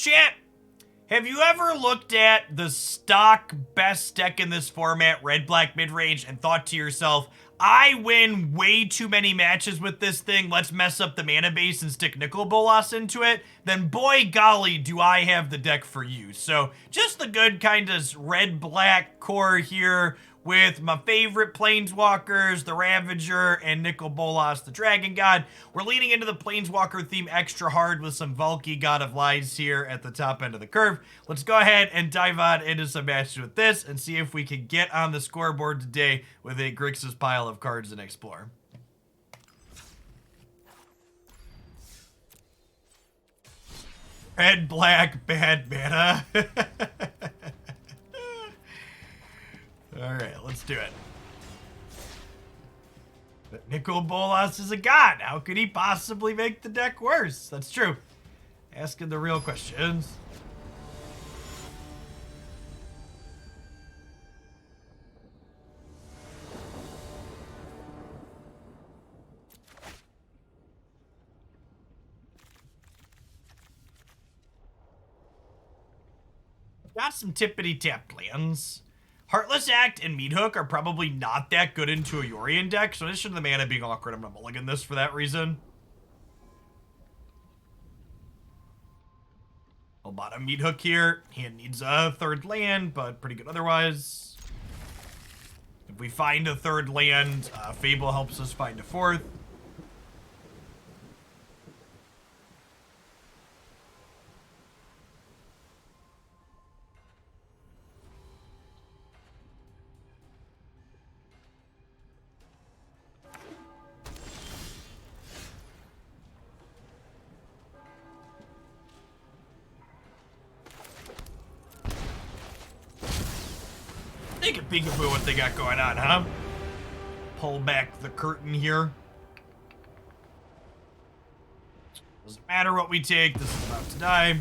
Chat, have you ever looked at the stock best deck in this format, red-black mid-range, and thought to yourself, I win way too many matches with this thing, let's mess up the mana base and stick Nicol Bolas into it? Then boy golly do I have the deck for you. So just the good kind of red-black core here with my favorite Planeswalkers, the Ravager, and Nicol Bolas, the Dragon God. We're leaning into the Planeswalker theme extra hard with some Valki, God of Lies here at the top end of the curve. Let's go ahead and dive on into some matches with this and see if we can get on the scoreboard today with a Grixis pile of cards and explore. Red, black, bad mana. Alright, let's do it. But Nicol Bolas is a god. How could he possibly make the deck worse? That's true. Asking the real questions. Got some tippity-tapped lands. Heartless Act and Meathook are probably not that good into a Yorion deck, so in addition to the mana being awkward, I'm going to mulligan this for that reason. I'll bottom Meathook here. Hand needs a third land, but pretty good otherwise. If we find a third land, Fable helps us find a fourth. Take a peekaboo what they got going on, huh? Pull back the curtain here. Doesn't matter what we take, this is about to die.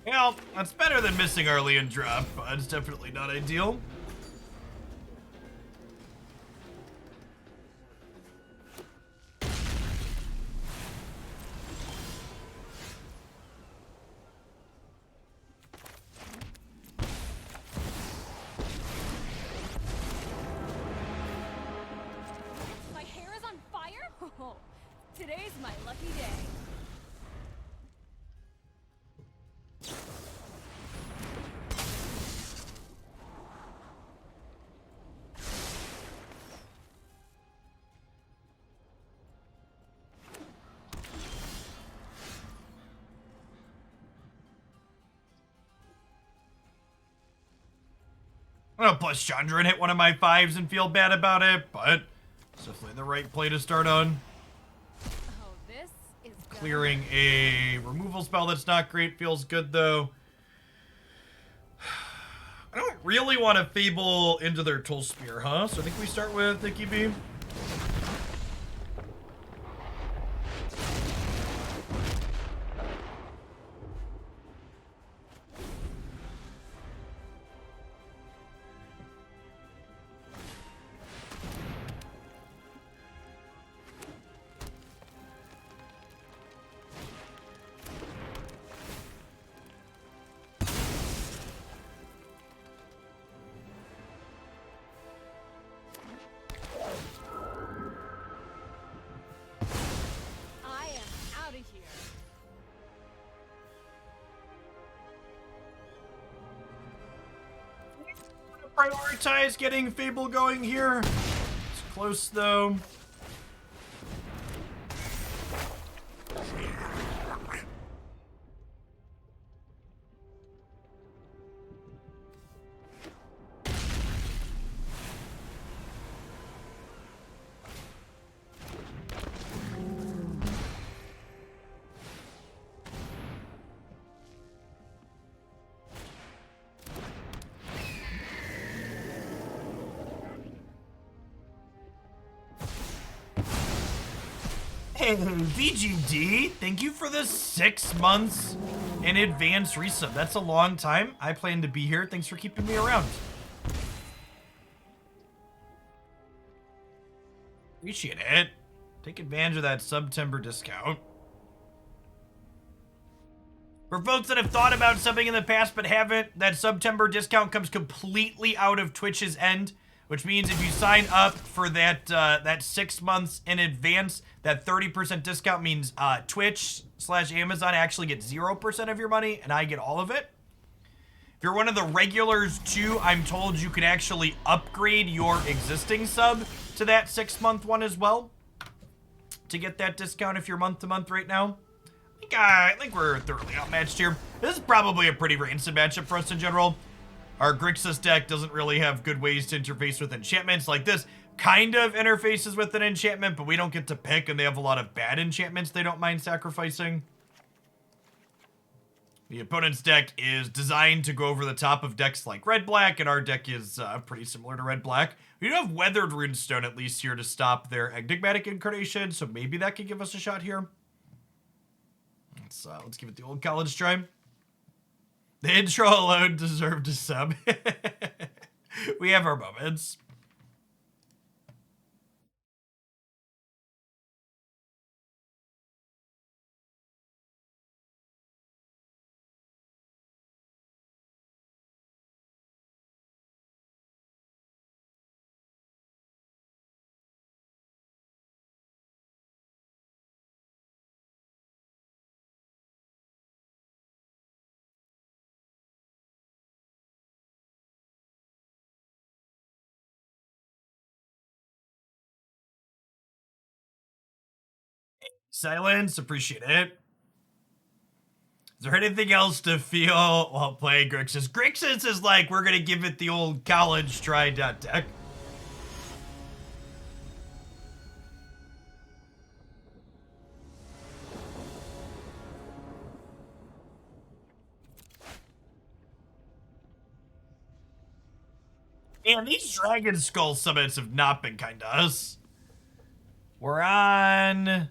Well, that's better than missing our land drop, but it's definitely not ideal. My hair is on fire? Oh, today's my lucky day. I'm gonna plus Chandra and hit one of my 5s and feel bad about it, but it's definitely the right play to start on. Oh, this is Clearing a removal spell that's not great feels good, though. I don't really want to Fable into their Toll Spear, huh? So I think we start with Nikki B. Prioritize getting Fable going here. It's close though. Hey, VGD, thank you for the 6 months in advance resub. That's a long time. I plan to be here. Thanks for keeping me around. Appreciate it. Take advantage of that September discount. For folks that have thought about subbing in the past but haven't, that September discount comes completely out of Twitch's end, which means if you sign up for that 6 months in advance, that 30% discount means Twitch/Amazon actually gets 0% of your money, and I get all of it. If you're one of the regulars too, I'm told you can actually upgrade your existing sub to that 6-month one as well to get that discount if you're month to month right now. I think we're thoroughly outmatched here. This is probably a pretty rancid matchup for us in general. Our Grixis deck doesn't really have good ways to interface with enchantments. Like this kind of interfaces with an enchantment, but we don't get to pick, and they have a lot of bad enchantments they don't mind sacrificing. The opponent's deck is designed to go over the top of decks like Red-Black, and our deck is pretty similar to Red-Black. We do have Weathered Runestone at least here to stop their Enigmatic Incarnation, so maybe that could give us a shot here. Let's give it the old college try. The intro alone deserved a sub. We have our moments. Silence, appreciate it. Is there anything else to feel while playing Grixis? Grixis is like, we're gonna give it the old college try deck. Man, these Dragonskull Summits have not been kind to us. We're on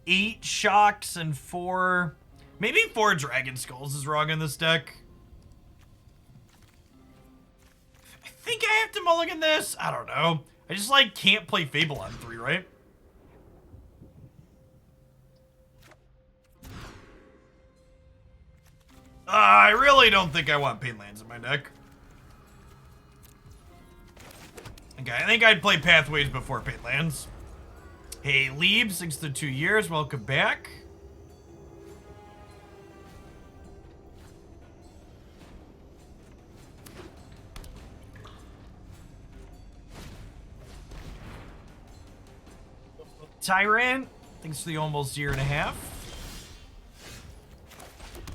8 shocks and 4, maybe 4 Dragonskulls is wrong in this deck. I think I have to mulligan this. I don't know. I just like can't play Fable on 3, right? I really don't think I want Pain Lands in my deck. Okay, I think I'd play Pathways before Pain Lands. Hey, Lieb, 6 to 2 years. Welcome back. Tyrant, thanks for the almost year and a half.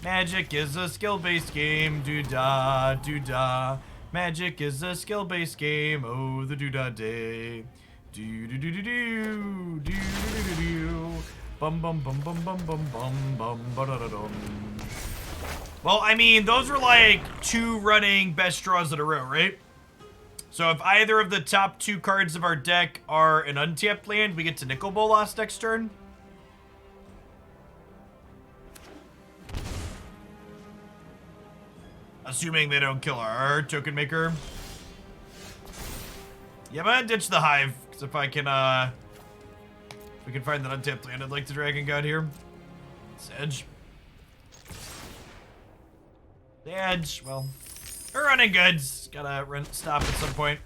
Magic is a skill-based game. Doo-da, doo-da. Magic is a skill-based game. Oh, the doo-da day. Do-do-do-do-do. Do-do-do-do-do. Bum bum bum bum bum bum bum bum ba-da-da-dum. Well, I mean, those were like 2 running best draws in a row, right? So if either of the top 2 cards of our deck are an untapped land, we get to Nicol Bolas next turn. Assuming they don't kill our token maker. Yeah, I'm gonna ditch the Hive, because if I can, if we can find that untapped land, I'd like the Dragon God here. Sedge. The Edge, well, we're running goods. Gotta stop at some point.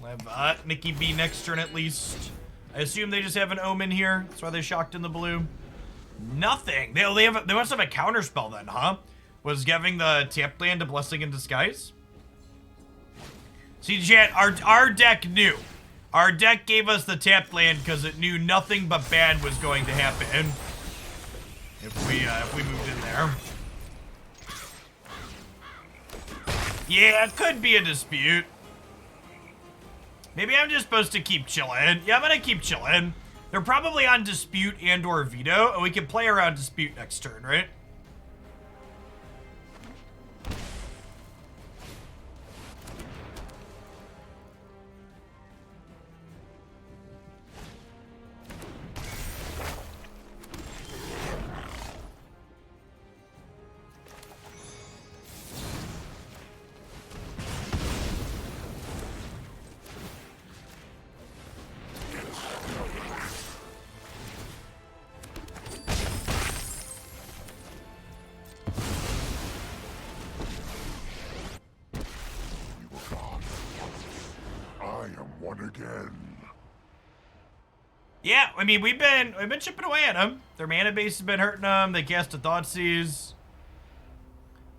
We'll have Nikki B next turn at least. I assume they just have an Omen here. That's why they shocked in the blue. Nothing. They must have a counterspell then, huh? Was giving the tapped land a Blessing in Disguise? See, chat, our deck knew. Our deck gave us the tapped land because it knew nothing but bad was going to happen if we moved in there. Yeah, it could be a dispute. Maybe I'm just supposed to keep chilling. Yeah, I'm gonna keep chilling. They're probably on dispute and or veto, and we can play around dispute next turn, right? one again. Yeah, I mean, we've been chipping away at them. Their mana base has been hurting them. They cast a Thoughtseize.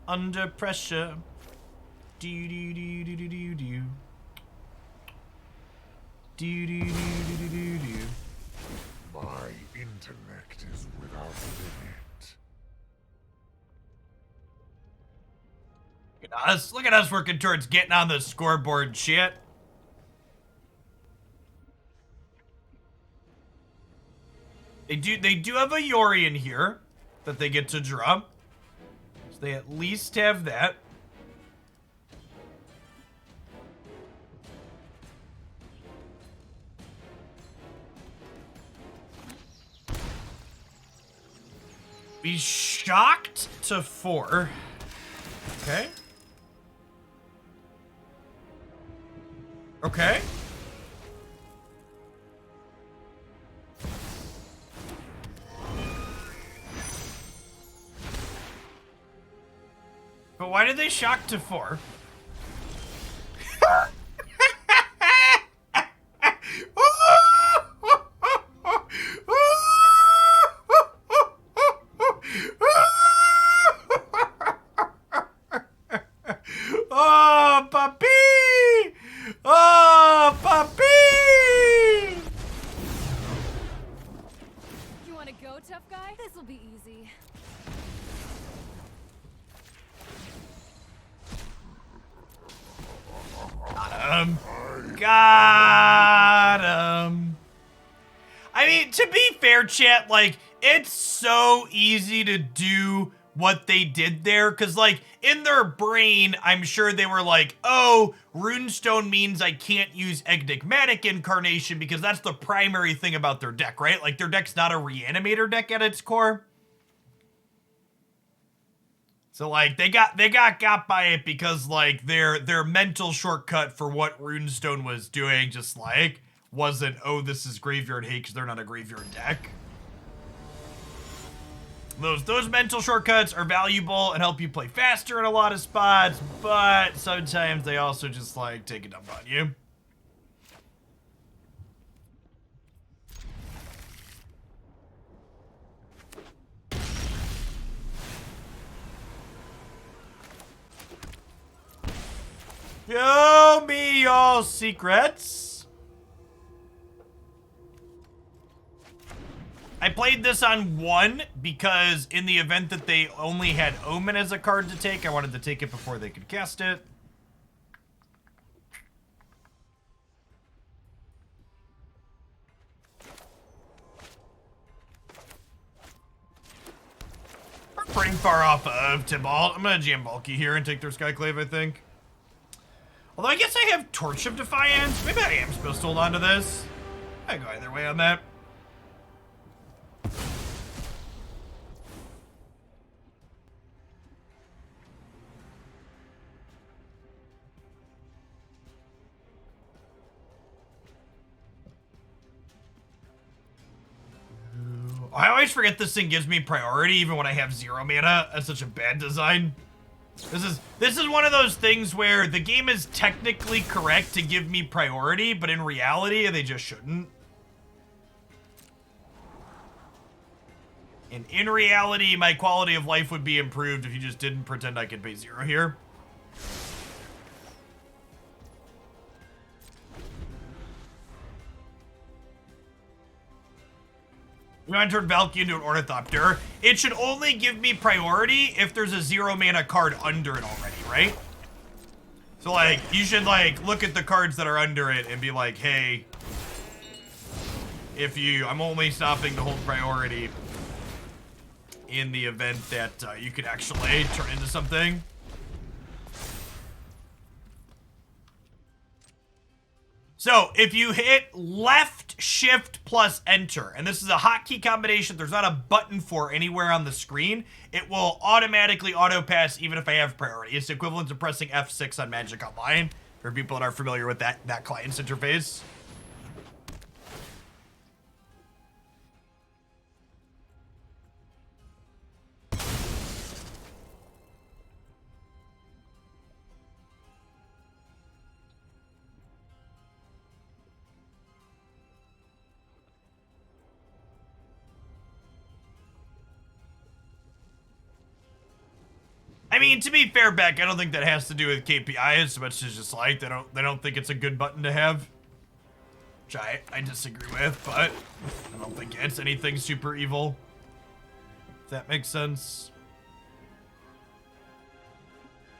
Under pressure. Do do do do do do do. Do do do do do do do. My intellect is without limit. Look at us working towards getting on the scoreboard shit. They do have a Yori in here that they get to draw. So they at least have that. We shocked to 4. Okay. Okay. But why did they shock to 4? Oh, puppy! Oh, puppy! You wanna go, tough guy? This'll be easy. Got him. I mean, to be fair, chat, like, it's so easy to do what they did there, because, like, in their brain, I'm sure they were like, oh, Runestone means I can't use Enigmatic Incarnation because that's the primary thing about their deck, right? Like, their deck's not a Reanimator deck at its core. So, like, they got by it because, like, their mental shortcut for what Runestone was doing just, like, wasn't, oh, this is graveyard hate because they're not a graveyard deck. Those mental shortcuts are valuable and help you play faster in a lot of spots, but sometimes they also just, like, take a dump on you. Show me your secrets. I played this on 1 because in the event that they only had Omen as a card to take, I wanted to take it before they could cast it. We're pretty far off of Tibalt. I'm gonna jam Valki here and take their Skyclave, I think. Although I guess I have Torch of Defiance. Maybe I am supposed to hold on to this. I go either way on that. I always forget this thing gives me priority even when I have 0 mana. That's such a bad design. This is one of those things where the game is technically correct to give me priority, but in reality, they just shouldn't. And in reality, my quality of life would be improved if you just didn't pretend I could pay 0 here. We want to turn Valki into an Ornithopter. It should only give me priority if there's a 0 mana card under it already, right? So, like, you should, like, look at the cards that are under it and be like, hey, I'm only stopping to hold priority in the event that you could actually turn into something. So, if you hit left shift plus enter, and this is a hotkey combination there's not a button for anywhere on the screen, it will automatically auto-pass even if I have priority. It's equivalent to pressing F6 on Magic Online, for people that are familiar with that client's interface. I mean, to be fair, Beck, I don't think that has to do with KPI as much as just like they don't think it's a good button to have. Which I disagree with, but I don't think it's anything super evil. If that makes sense.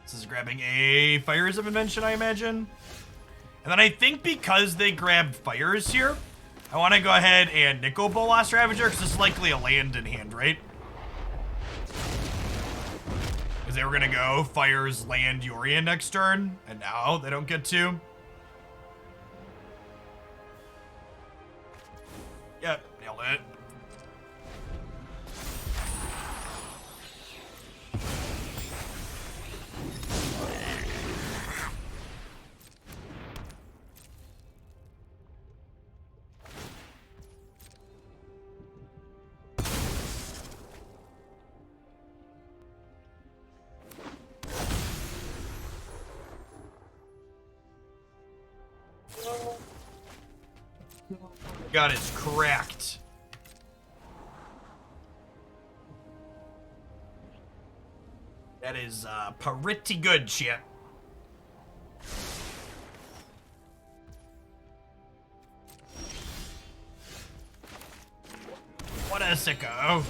This is grabbing a Fires of Invention, I imagine. And then I think because they grabbed Fires here, I want to go ahead and Nicol Bolas Ravager, because this is likely a land in hand, right? Because they were going to go Fires, land, Yorion next turn, and now they don't get to. Yep, nailed it. God, it's cracked. That is pretty good shit. What a sicko.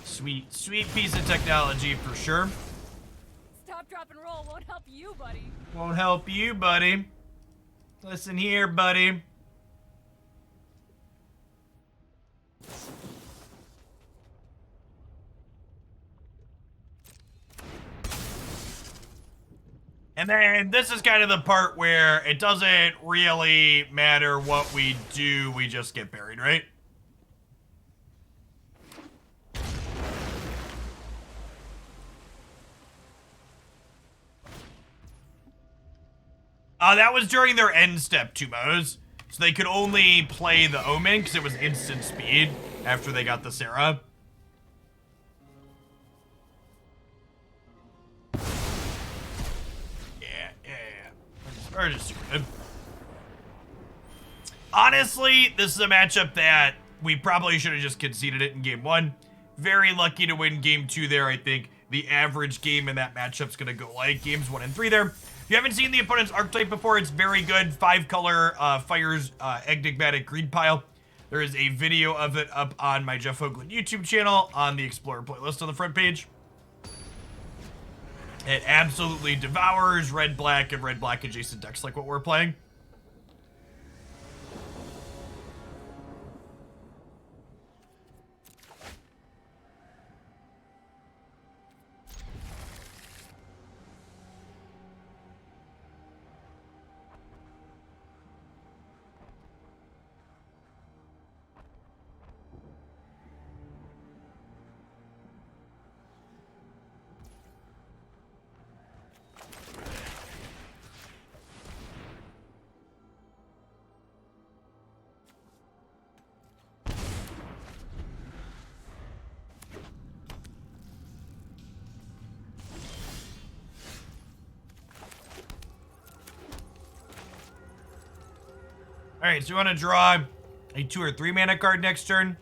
Sweet, sweet piece of technology for sure. Stop, drop, and roll won't help you, buddy. Won't help you, buddy. Listen here, buddy. And then this is kind of the part where it doesn't really matter what we do, we just get buried, right? That was during their end step, Tumos. So they could only play the Omen because it was instant speed after they got the Sarah. Or just stupid. Honestly, this is a matchup that we probably should have just conceded it in game 1. Very lucky to win game 2 there. I think the average game in that matchup's going to go like games 1 and 3 there. If you haven't seen the opponent's archetype before, it's very good. 5-color Fires Enigmatic Greed Pile. There is a video of it up on my Jeff Hoagland YouTube channel on the Explorer playlist on the front page. It absolutely devours red-black and red-black adjacent decks like what we're playing. Alright, so you want to draw a 2 or 3 mana card next turn.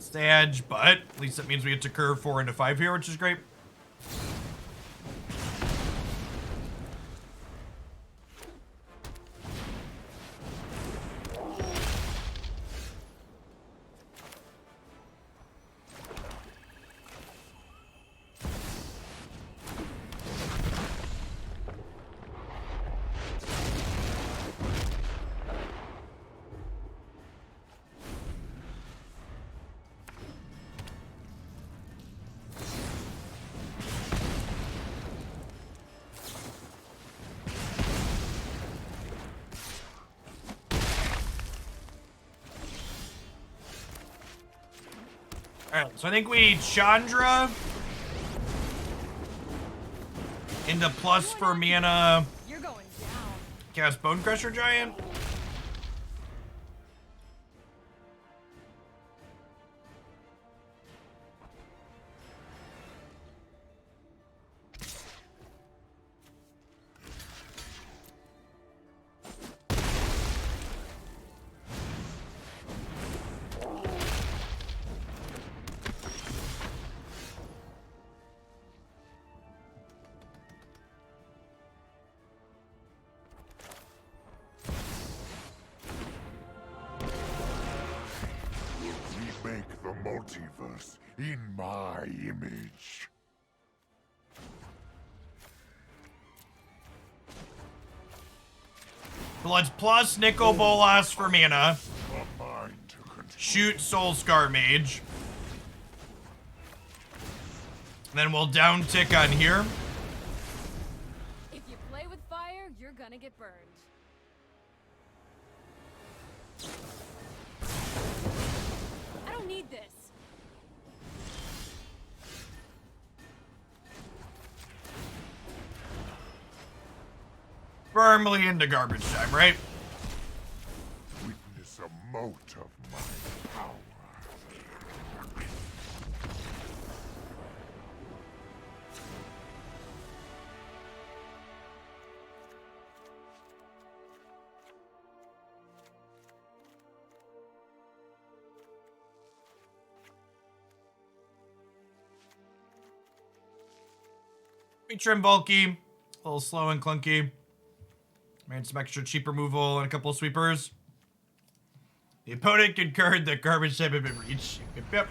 Stage, but at least that means we get to curve 4 into 5 here, which is great. Alright, so I think we Chandra into plus for mana. You're going down. Cast Bonecrusher Giant. multiverse in my image. Let's plus Nicol Bolas for mana. A mind to control. Shoot Soulscar Mage. Then we'll down tick on here. If you play with fire, you're gonna get burned. I don't need this. Firmly into garbage time, right? Witness a mote of my power. We trim Valki. A little slow and clunky. Made some extra cheap removal and a couple of sweepers. The opponent concurred that garbage time had been reached. Yep, yep.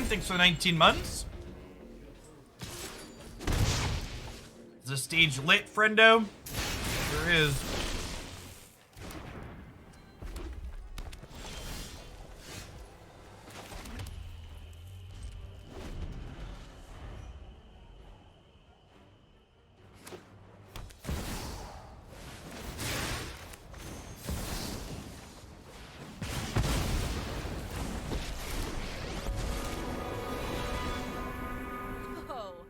Thanks for the 19 months. Is the stage lit, friendo? Sure is.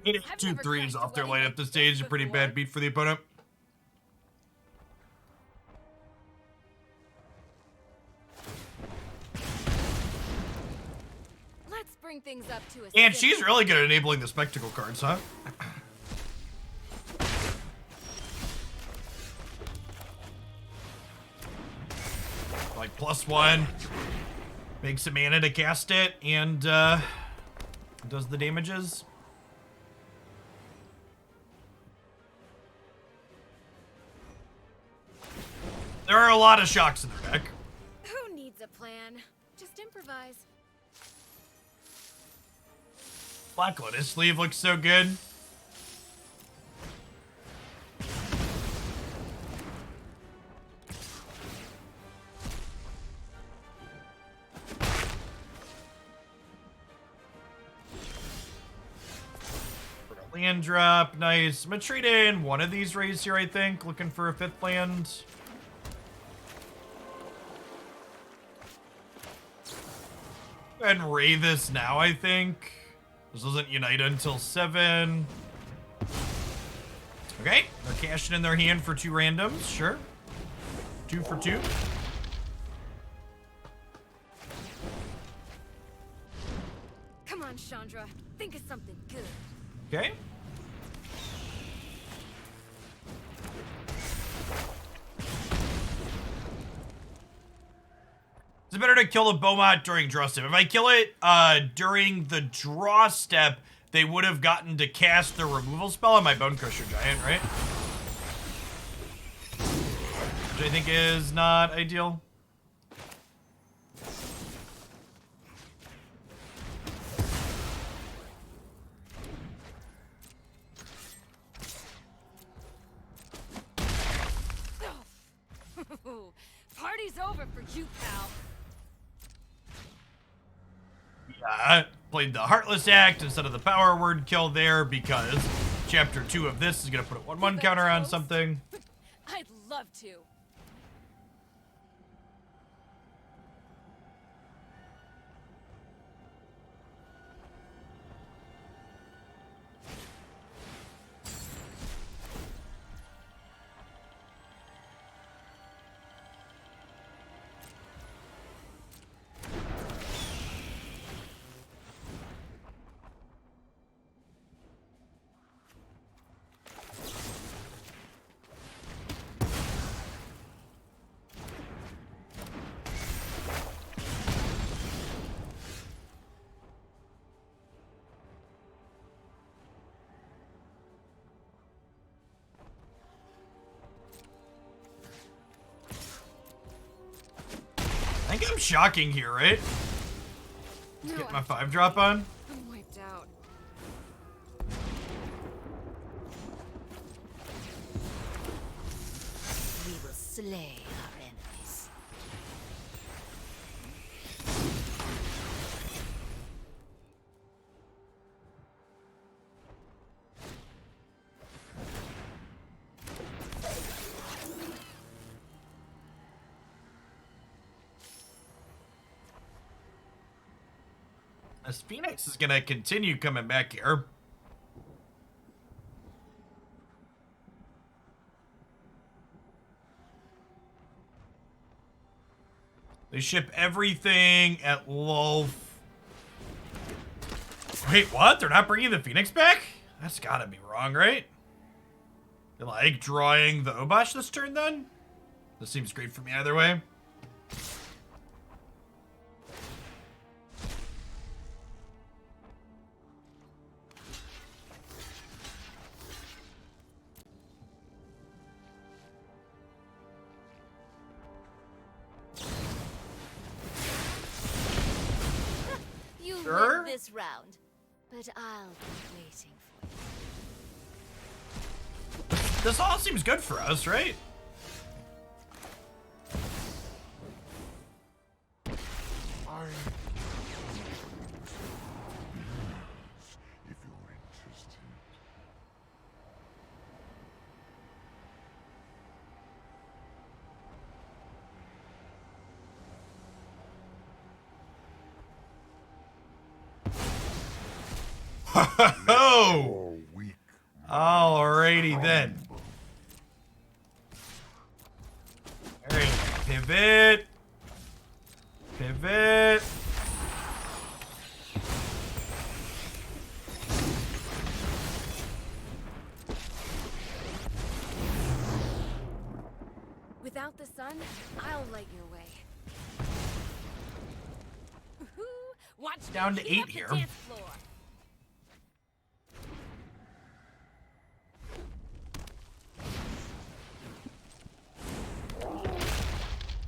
Hitting I've 2 never 3s crashed a off their wedding line up the like stage. this A pretty before. bad beat for the opponent. Let's bring things up to a And simmer. she's really good at enabling the spectacle cards, huh? Like +1. Makes a mana to cast it and does the damages. There are a lot of shocks in their deck. Who needs a plan? Just improvise. Black Lotus sleeve looks so good. Land drop, nice. I'm gonna trade in one of these rays here, I think. Looking for a 5th land. Go ahead and ray this now, I think. This doesn't unite until 7. Okay, they're cashing in their hand for 2 randoms, sure. 2 for 2. Come on, Chandra. Think of something good. Okay. Is it better to kill the Beaumont during draw step? If I kill it during the draw step, they would have gotten to cast the removal spell on my Bonecrusher Giant, right? Which I think is not ideal. Party's over for you, pal. Yeah, played the Heartless Act instead of the Power Word kill there because Chapter 2 of this is going to put a 1/1 counter on something. I'd love to. think I'm shocking here, right? Let's get my 5-drop on. I'm wiped out. We will slay our enemies. This Phoenix is gonna continue coming back here. They ship everything at Lolth. Wait, what? They're not bringing the Phoenix back? That's gotta be wrong, right? They're like drawing the Obosh this turn then? This seems great for me either way. You Sure. win this round, but I'll be waiting for you. This all seems good for us, right? I if you're interested. Oh! Or weak. Alrighty then. Alright, pivot. Pivot. Without the sun, I'll light your way. Woohoo! Watch me Down to heat 8 up the here. dance floor.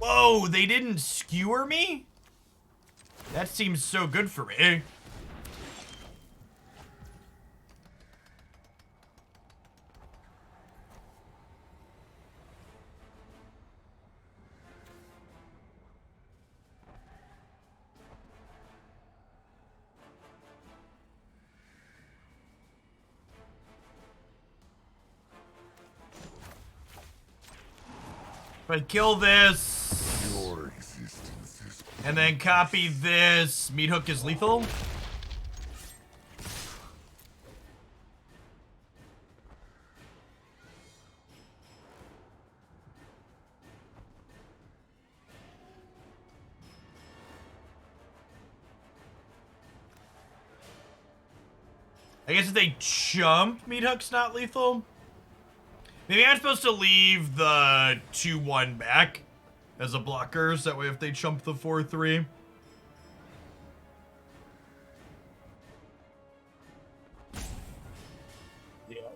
Whoa, they didn't skewer me? That seems so good for me. If I kill this, Your existence is and then copy this, Meathook is lethal. I guess if they jump, Meathook's not lethal. Maybe I'm supposed to leave the 2-1 back as a blocker, so that way if they chump the 4-3.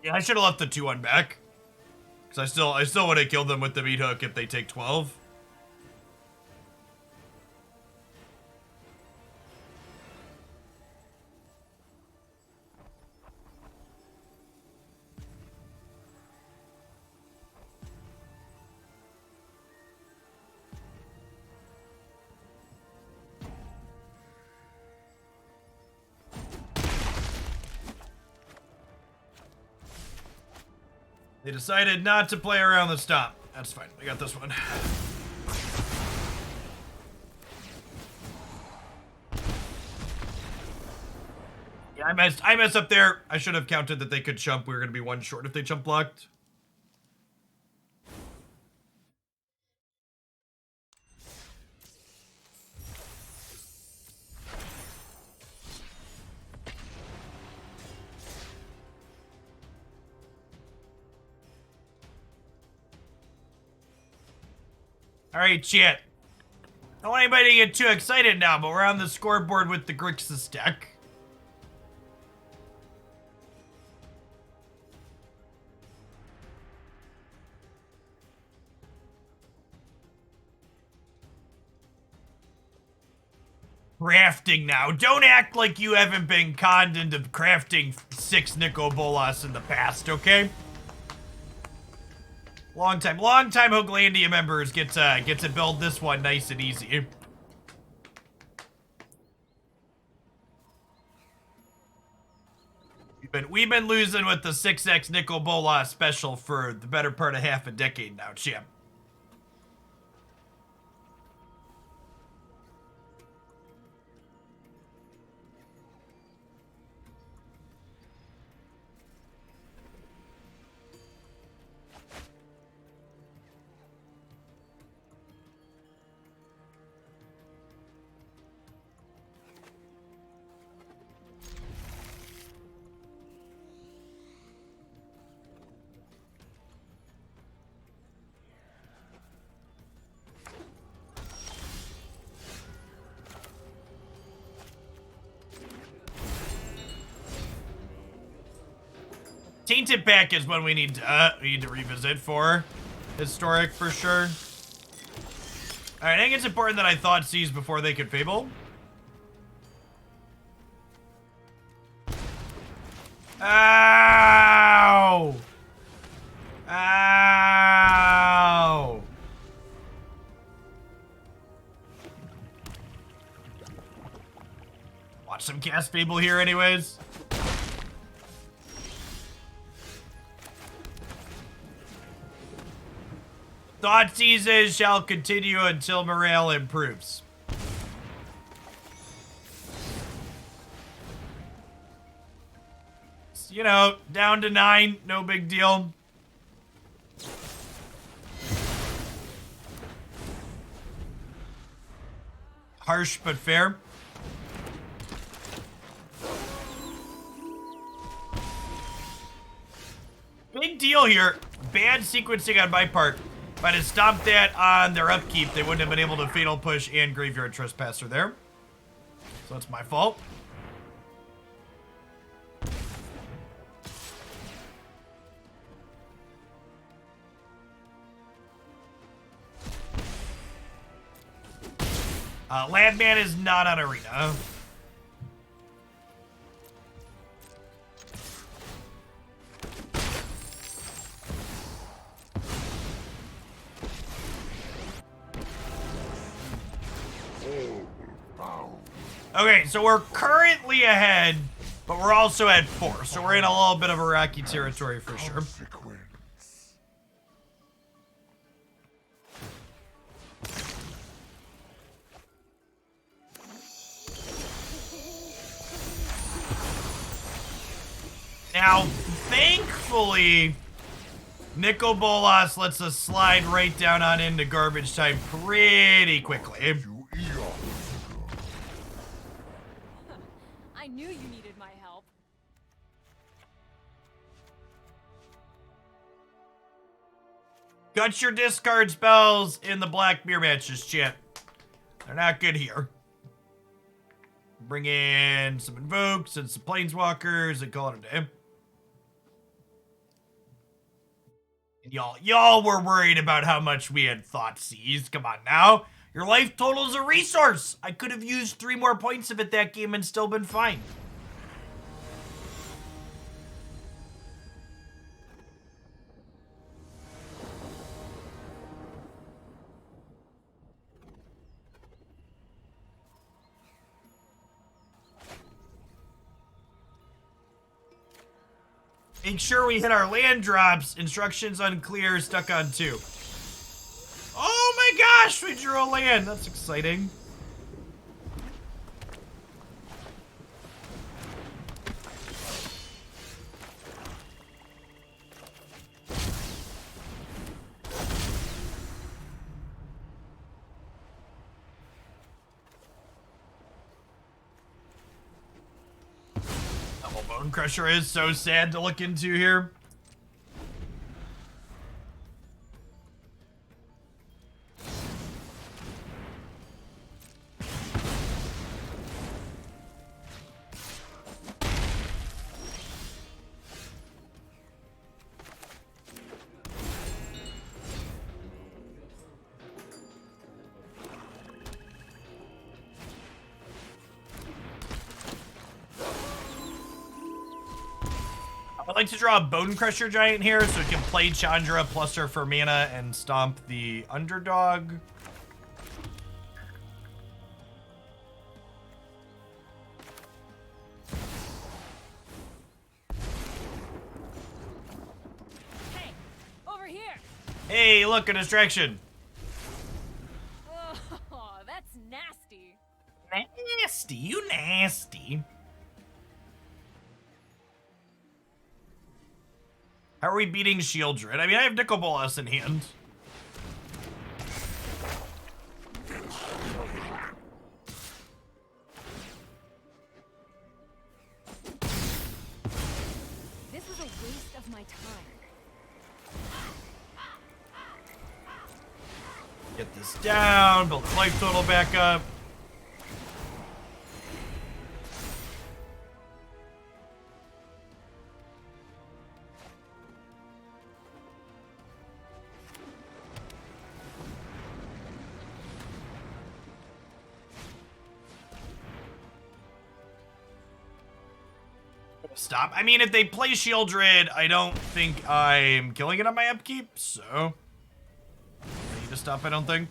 Yeah, I should have left the 2-1 back. Because I still would have killed them with the Meathook if they take 12. They decided not to play around the stop. That's fine. We got this one. Yeah, I messed up there. I should have counted that they could jump. We were going to be 1 short if they jump blocked. Alright, chat. I don't want anybody to get too excited now, but we're on the scoreboard with the Grixis deck. crafting now. Don't act like you haven't been conned into crafting 6 Nicol Bolas in the past, okay? Long time Hooglandia members get to build this one nice and easy. We've been losing with the 6x Nicol Bolas special for the better part of half a decade now, champ. Tainted Pack is one we need to revisit for historic for sure. Alright, I think it's important that I Thoughtseize before they could Fable. Ow! Ow! Watch some cast Fable here anyways. Thoughtseizes shall continue until morale improves. You know, down to 9, no big deal. Harsh but fair. Big deal here. Bad sequencing on my part. If I'd have stopped that on their upkeep, they wouldn't have been able to Fatal Push and Graveyard Trespasser there. So it's my fault. Landman is not on Arena. Okay, so we're currently ahead, but we're also at 4, so we're in a little bit of a rocky territory for sure. Now, thankfully, Nicol Bolas lets us slide right down on into garbage time pretty quickly. I knew you needed my help. Gut your discard spells in the Black Mirror matches, chat. They're not good here. Bring in some Invokes and some Planeswalkers and call it a day. And y'all were worried about how much we had Thoughtseize. Come on now. Your life total is a resource. I could have used 3 more points of it that game and still been fine. Make sure we hit our land drops. Instructions unclear, stuck on 2. Oh my gosh, we drew a land. That's exciting. Oh, Bonecrusher is so sad to look into here. I'd like to draw a Bonecrusher Giant here so we can play Chandra plus her for mana and stomp the underdog. Hey, over here. Hey, look, a distraction. Oh, that's nasty. Nasty, you nasty. How are we beating Shieldred? I mean, I have Nicol Bolas in hand. This was a waste of my time. Get this down, build the life total back up. Stop. I mean, if they play Shieldred, I don't think I'm killing it on my upkeep, so I need to stop, I don't think.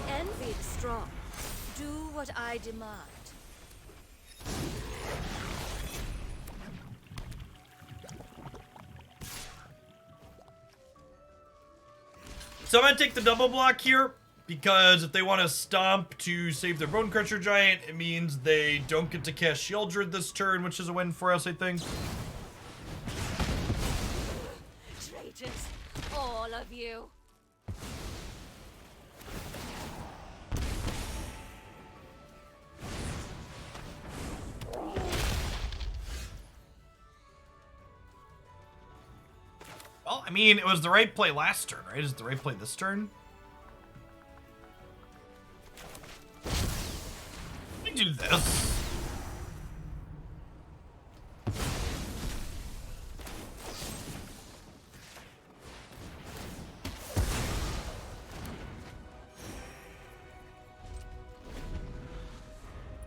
Envy the strong. Do what I demand. So I'm gonna take the double block here, because if they want to stomp to save their Bonecrusher Giant, it means they don't get to cast Shieldred this turn, which is a win for us, I think. Traitors, all of you. Well, I mean, it was the right play last turn, right? Is it the right play this turn? Let me do this.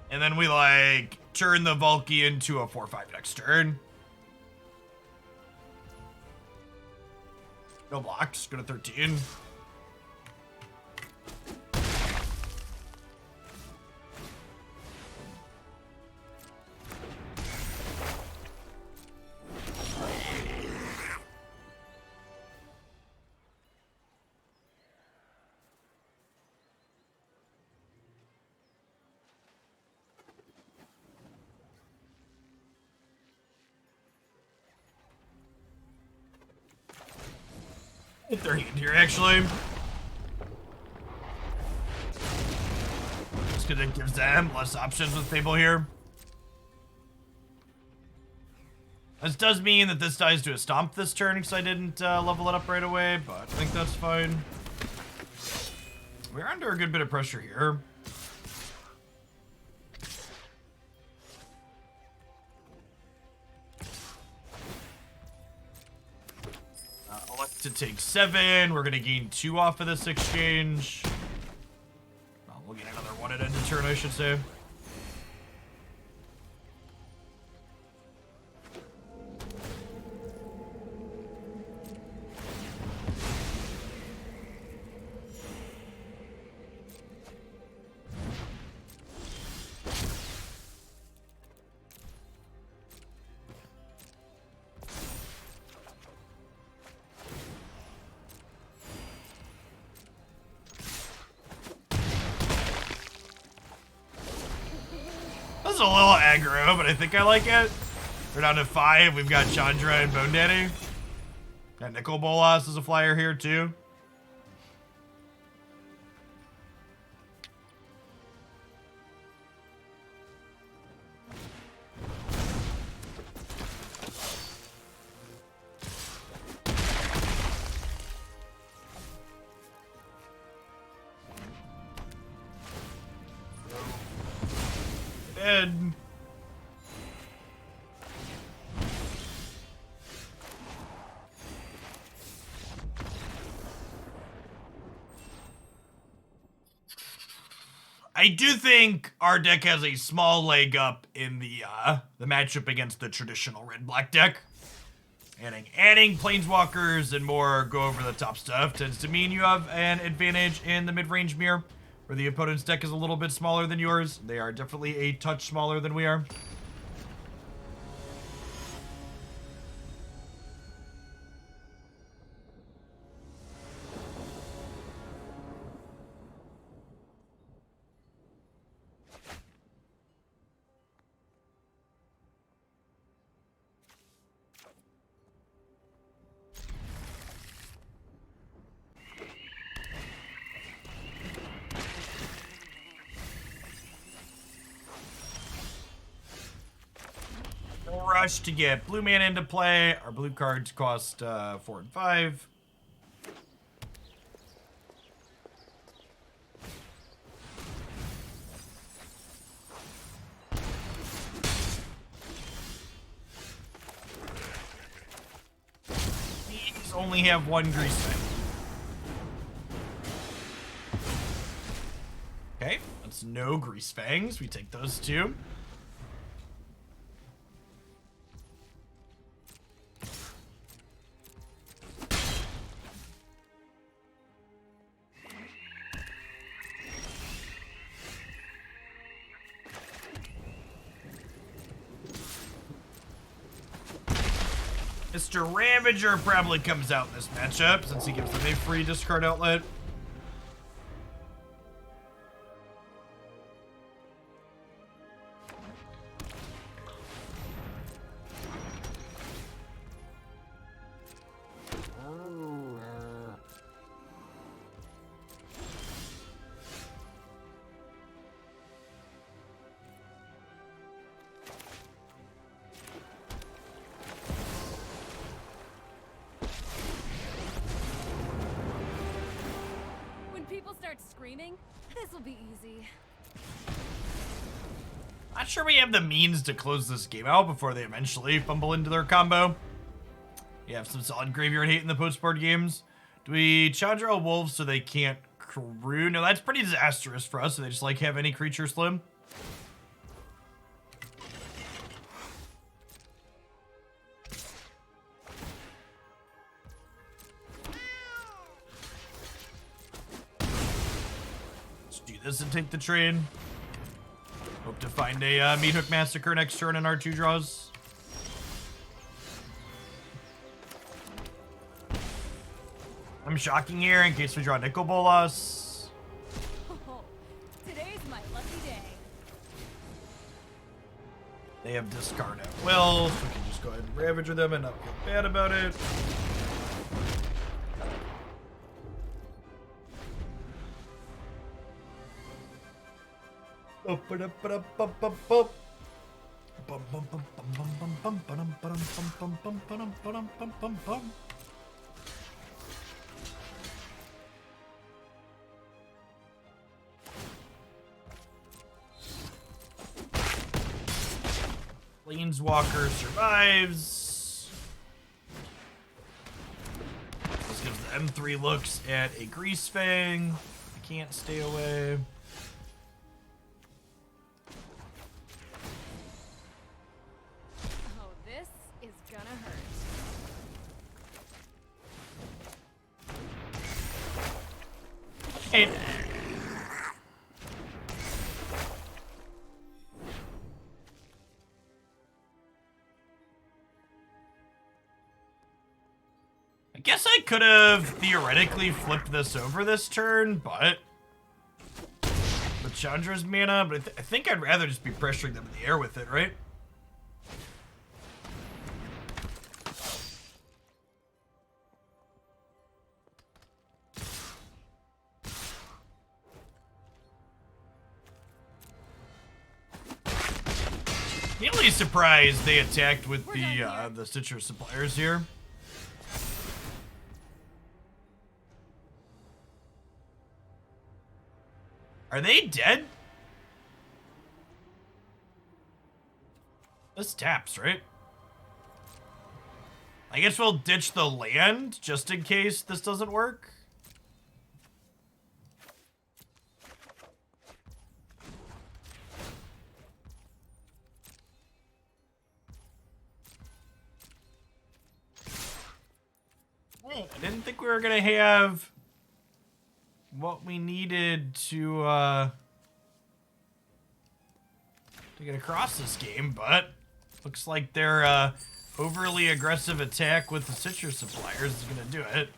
And then we, like, turn the Valki into a 4/5 next turn. No blocks, go to 13. Hit their hand here, actually. Just because it gives them less options with Fable here. This does mean that this dies to a stomp this turn because I didn't level it up right away, but I think that's fine. We're under a good bit of pressure here. Elect to take 7. We're going to gain 2 off of this exchange. Well, we'll get another 1 at end of turn, I should say. This is a little aggro, but I think I like it. We're down to 5. We've got Chandra and Bone Daddy. Got Nicol Bolas as a flyer here, too. Dead. I do think our deck has a small leg up in the matchup against the traditional red-black deck. Adding Planeswalkers and more go over the top stuff tends to mean you have an advantage in the mid-range mirror, where the opponent's deck is a little bit smaller than yours. They are definitely a touch smaller than we are. Rush to get blue mana into play. Our blue cards cost 4 and 5. These only have one Grease Fang. Okay, that's no Grease Fangs. We take those two. Mr. Ravager probably comes out in this matchup since he gives them a free discard outlet. This will be easy. Not sure we have the means to close this game out before they eventually fumble into their combo. You have some solid graveyard hate in the post-board games. Do we Chandra a wolf so they can't crew? No, that's pretty disastrous for us. So they just like have any creature slim. This and take the train. Hope to find a Meathook Massacre next turn in our 2 draws. I'm shocking here in case we draw Nicol Bolas. Oh, today's my lucky day. They have discard at will, so we can just go ahead and Ravager them and not feel bad about it. Planeswalker survives. This gives the M3 looks at a Grease Fang. I can't stay away. I guess I could have theoretically flipped this over this turn, but with Chandra's mana, but I think I'd rather just be pressuring them in the air with it, right? Really surprised they attacked with the Stitcher suppliers here. Are they dead? This taps, right? I guess we'll ditch the land just in case this doesn't work. I didn't think we were gonna have what we needed to get across this game, but looks like their overly aggressive attack with the citrus suppliers is gonna do it.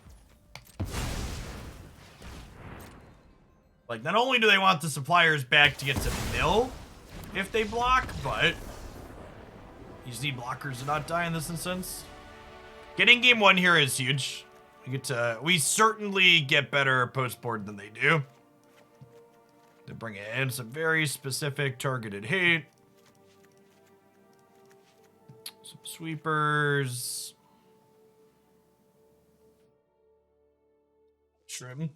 Like, not only do they want the suppliers back to get to mill if they block, but you just need blockers to not die in this instance. Getting game one here is huge. We certainly get better post-board than they do. They bring in some very specific targeted hate. Some sweepers. Trim.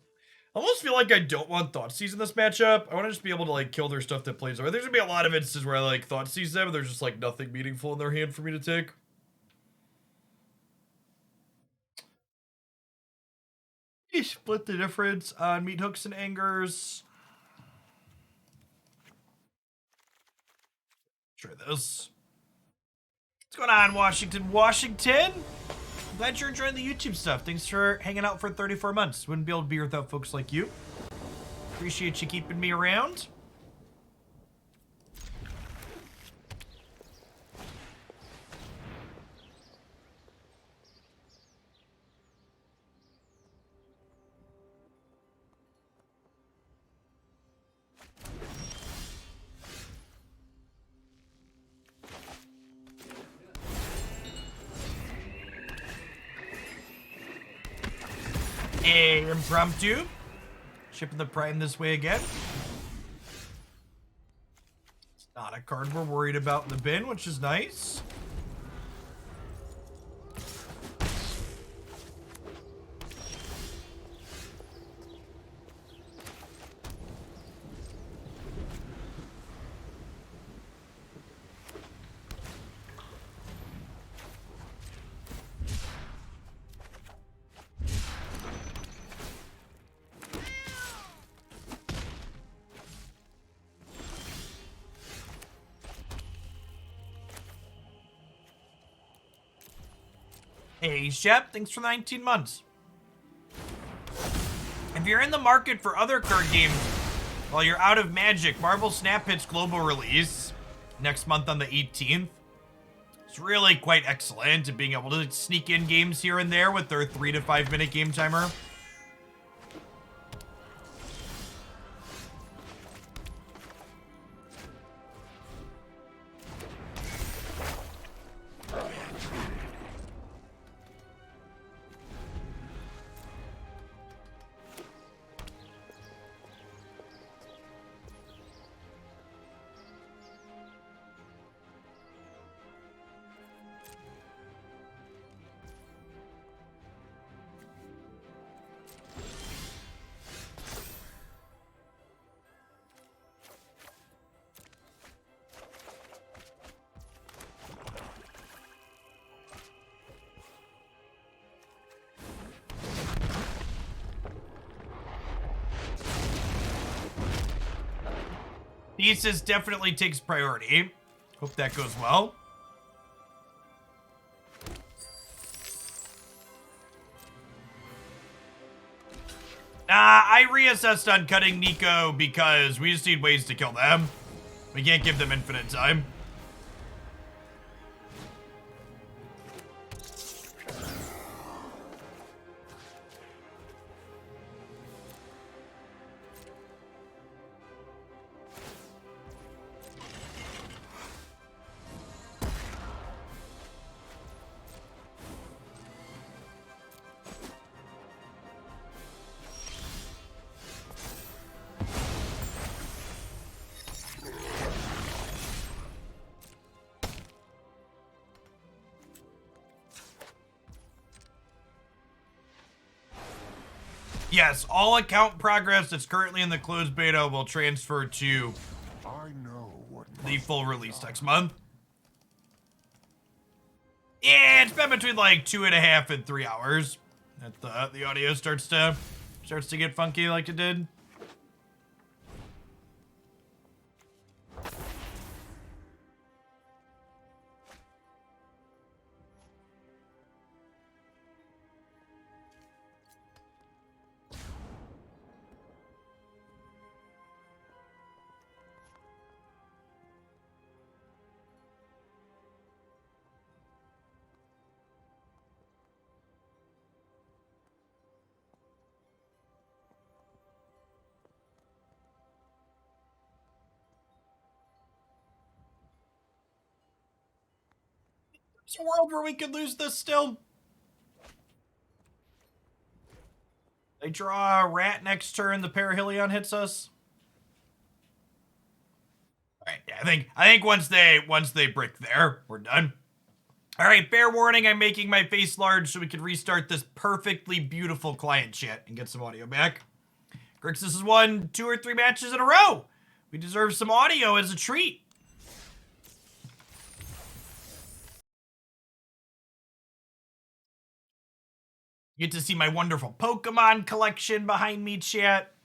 I almost feel like I don't want Thoughtseize in this matchup. I want to just be able to, like, kill their stuff that plays over. There's gonna be a lot of instances where I, like, Thoughtseize them and there's just, like, nothing meaningful in their hand for me to take. You split the difference on Meathooks and Angers. Try this. What's going on, Washington? Washington? I'm glad you're enjoying the YouTube stuff. Thanks for hanging out for 34 months. Wouldn't be able to be here without folks like you. Appreciate you keeping me around. Impromptu. Shipping the Prime this way again. It's not a card we're worried about in the bin, which is nice. Hey, Shep, thanks for the 19 months. If you're in the market for other card games while you're out of Magic, Marvel Snap hits global release next month on the 18th. It's really quite excellent at being able to sneak in games here and there with their 3 to 5 minute game timer. Thesis definitely takes priority. Hope that goes well. I reassessed on cutting Nicol because we just need ways to kill them. We can't give them infinite time. Yes, all account progress that's currently in the closed beta will transfer to the full release next month. Yeah, it's been between like 2.5 and 3 hours that the audio starts to get funky like it did. There's a world where we could lose this still. They draw a rat next turn, the Perihelion hits us. Alright, yeah, I think once they brick there, we're done. Alright, fair warning, I'm making my face large so we can restart this perfectly beautiful client chat and get some audio back. Grixis has won 2 or 3 matches in a row. We deserve some audio as a treat. You get to see my wonderful Pokemon collection behind me, chat.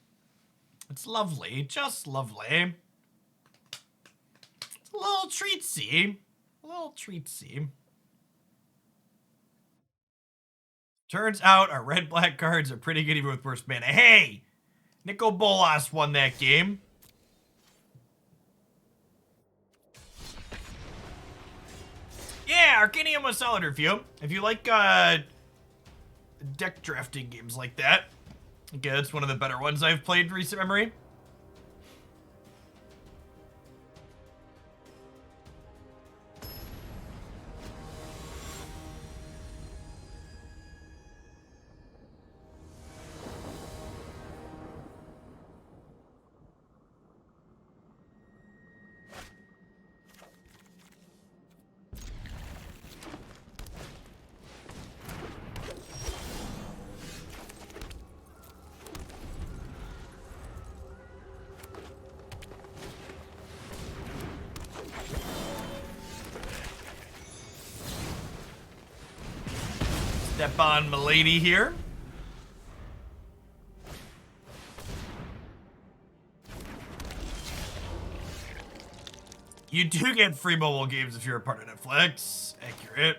It's lovely, just lovely. It's a little treatsy. A little treatsy. Turns out our red-black cards are pretty good even with worse mana. Hey! Nicol Bolas won that game. Yeah, Arcanium was solid review. If you like deck drafting games like that, okay, that's one of the better ones I've played in recent memory. Step on Milady here. You do get free mobile games if you're a part of Netflix. Accurate.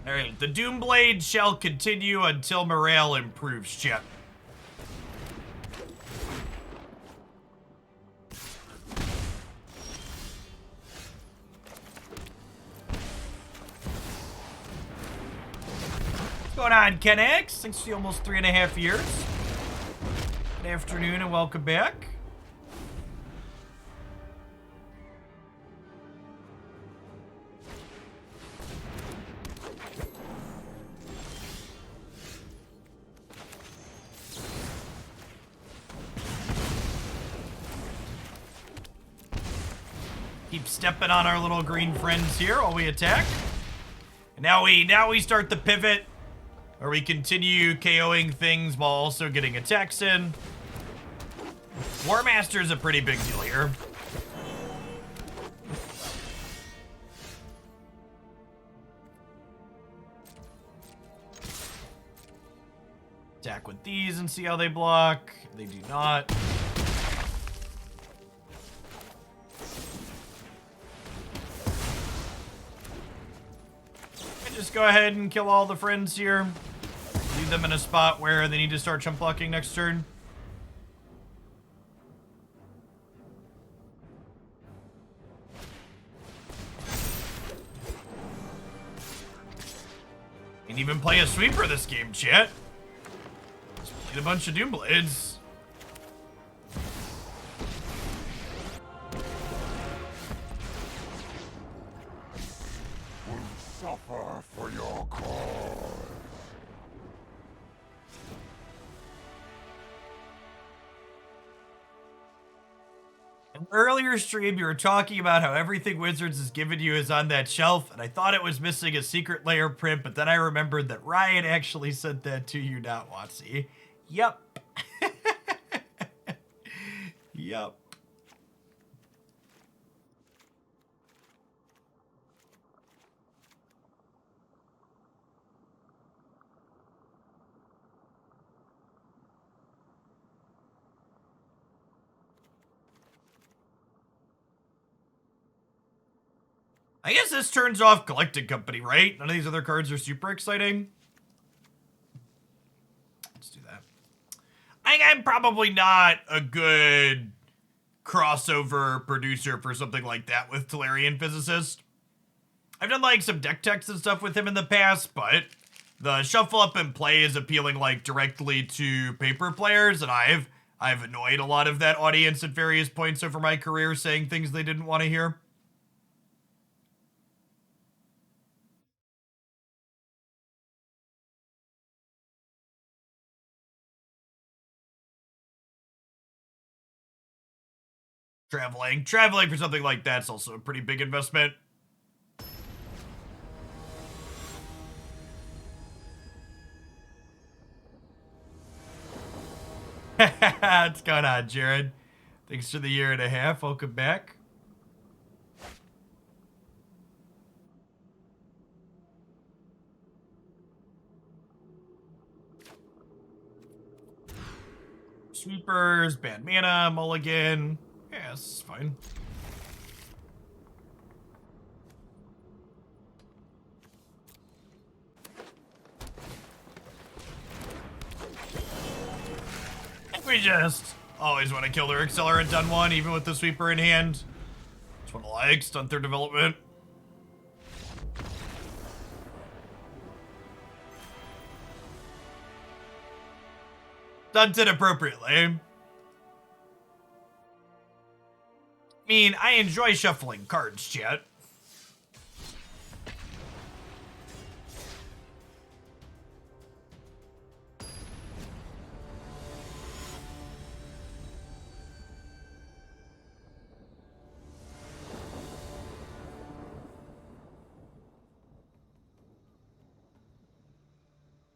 Alright, the Doomblade shall continue until morale improves, chat. What's going on, Ken X? Thanks for almost 3.5 years. Good afternoon and welcome back. Keep stepping on our little green friends here while we attack. And now we start the pivot where we continue KOing things while also getting attacks in. War Master is a pretty big deal here. Attack with these and see how they block. They do not. Just go ahead and kill all the friends here. Leave them in a spot where they need to start chump blocking next turn. And even play a sweeper this game, chat. Just play a bunch of Doomblades. Suffer for your cause. In an earlier stream, you were talking about how everything Wizards has given you is on that shelf, and I thought it was missing a secret layer print, but then I remembered that Ryan actually sent that to you, not Watsy. Yep. Yep. I guess this turns off Collecting Company, right? None of these other cards are super exciting. Let's do that. I think I'm probably not a good crossover producer for something like that with Tolarian Physicist. I've done like some deck techs and stuff with him in the past, but the shuffle up and play is appealing like directly to paper players, and I've annoyed a lot of that audience at various points over my career saying things they didn't want to hear. Traveling for something like that's also a pretty big investment. What's going on, Jared? Thanks for the 1.5 years. Welcome back. Sweepers, bad mana, mulligan. Yeah, this is fine. We just always want to kill their accelerant on one, even with the sweeper in hand. That's what I like, stunt their development. Stunted appropriately. I mean, I enjoy shuffling cards, chat.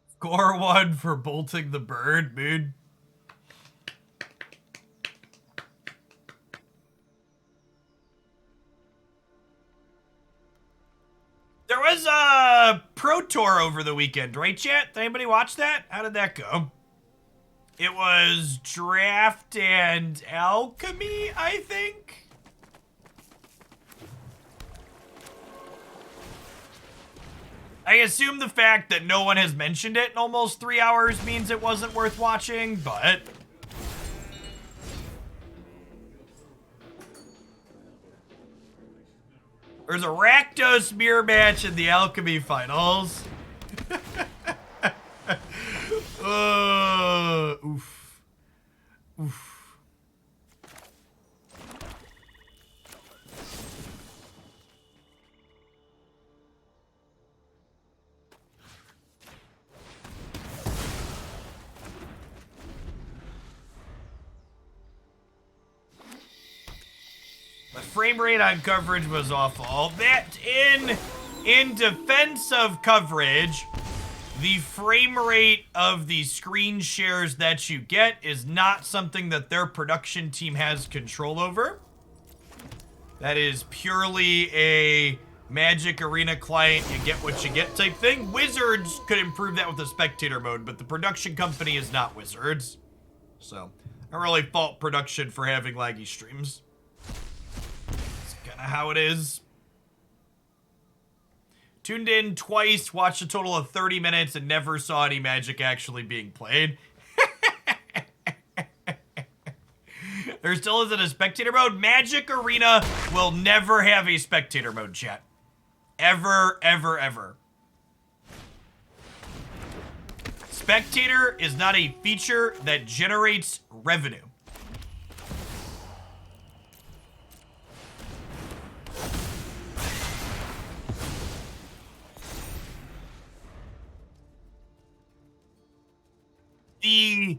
Score 1 for bolting the bird, mood. There was a Pro Tour over the weekend, right, chat? Did anybody watch that? How did that go? It was Draft and Alchemy, I think. I assume the fact that no one has mentioned it in almost 3 hours means it wasn't worth watching, but... There's a Rakdos mirror match in the Alchemy Finals. Oof. Oof. The frame rate on coverage was awful. That in defense of coverage, the frame rate of the screen shares that you get is not something that their production team has control over. That is purely a Magic Arena client, you get what you get type thing. Wizards could improve that with the spectator mode, but the production company is not Wizards. So, I don't really fault production for having laggy streams. How it is. Tuned in twice, watched a total of 30 minutes, and never saw any Magic actually being played. There still isn't a spectator mode. Magic Arena will never have a spectator mode, chat. Ever, ever, ever. Spectator is not a feature that generates revenue. The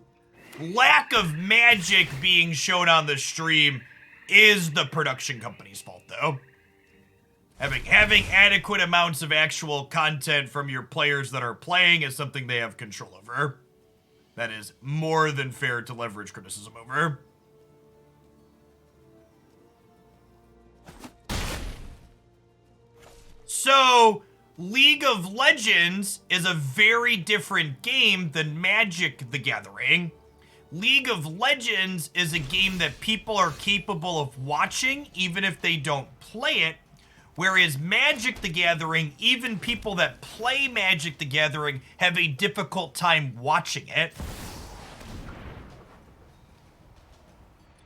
lack of magic being shown on the stream is the production company's fault, though. Having adequate amounts of actual content from your players that are playing is something they have control over. That is more than fair to leverage criticism over. So, League of Legends is a very different game than Magic the Gathering. League of Legends is a game that people are capable of watching even if they don't play it, whereas Magic the Gathering, even people that play Magic the Gathering have a difficult time watching it.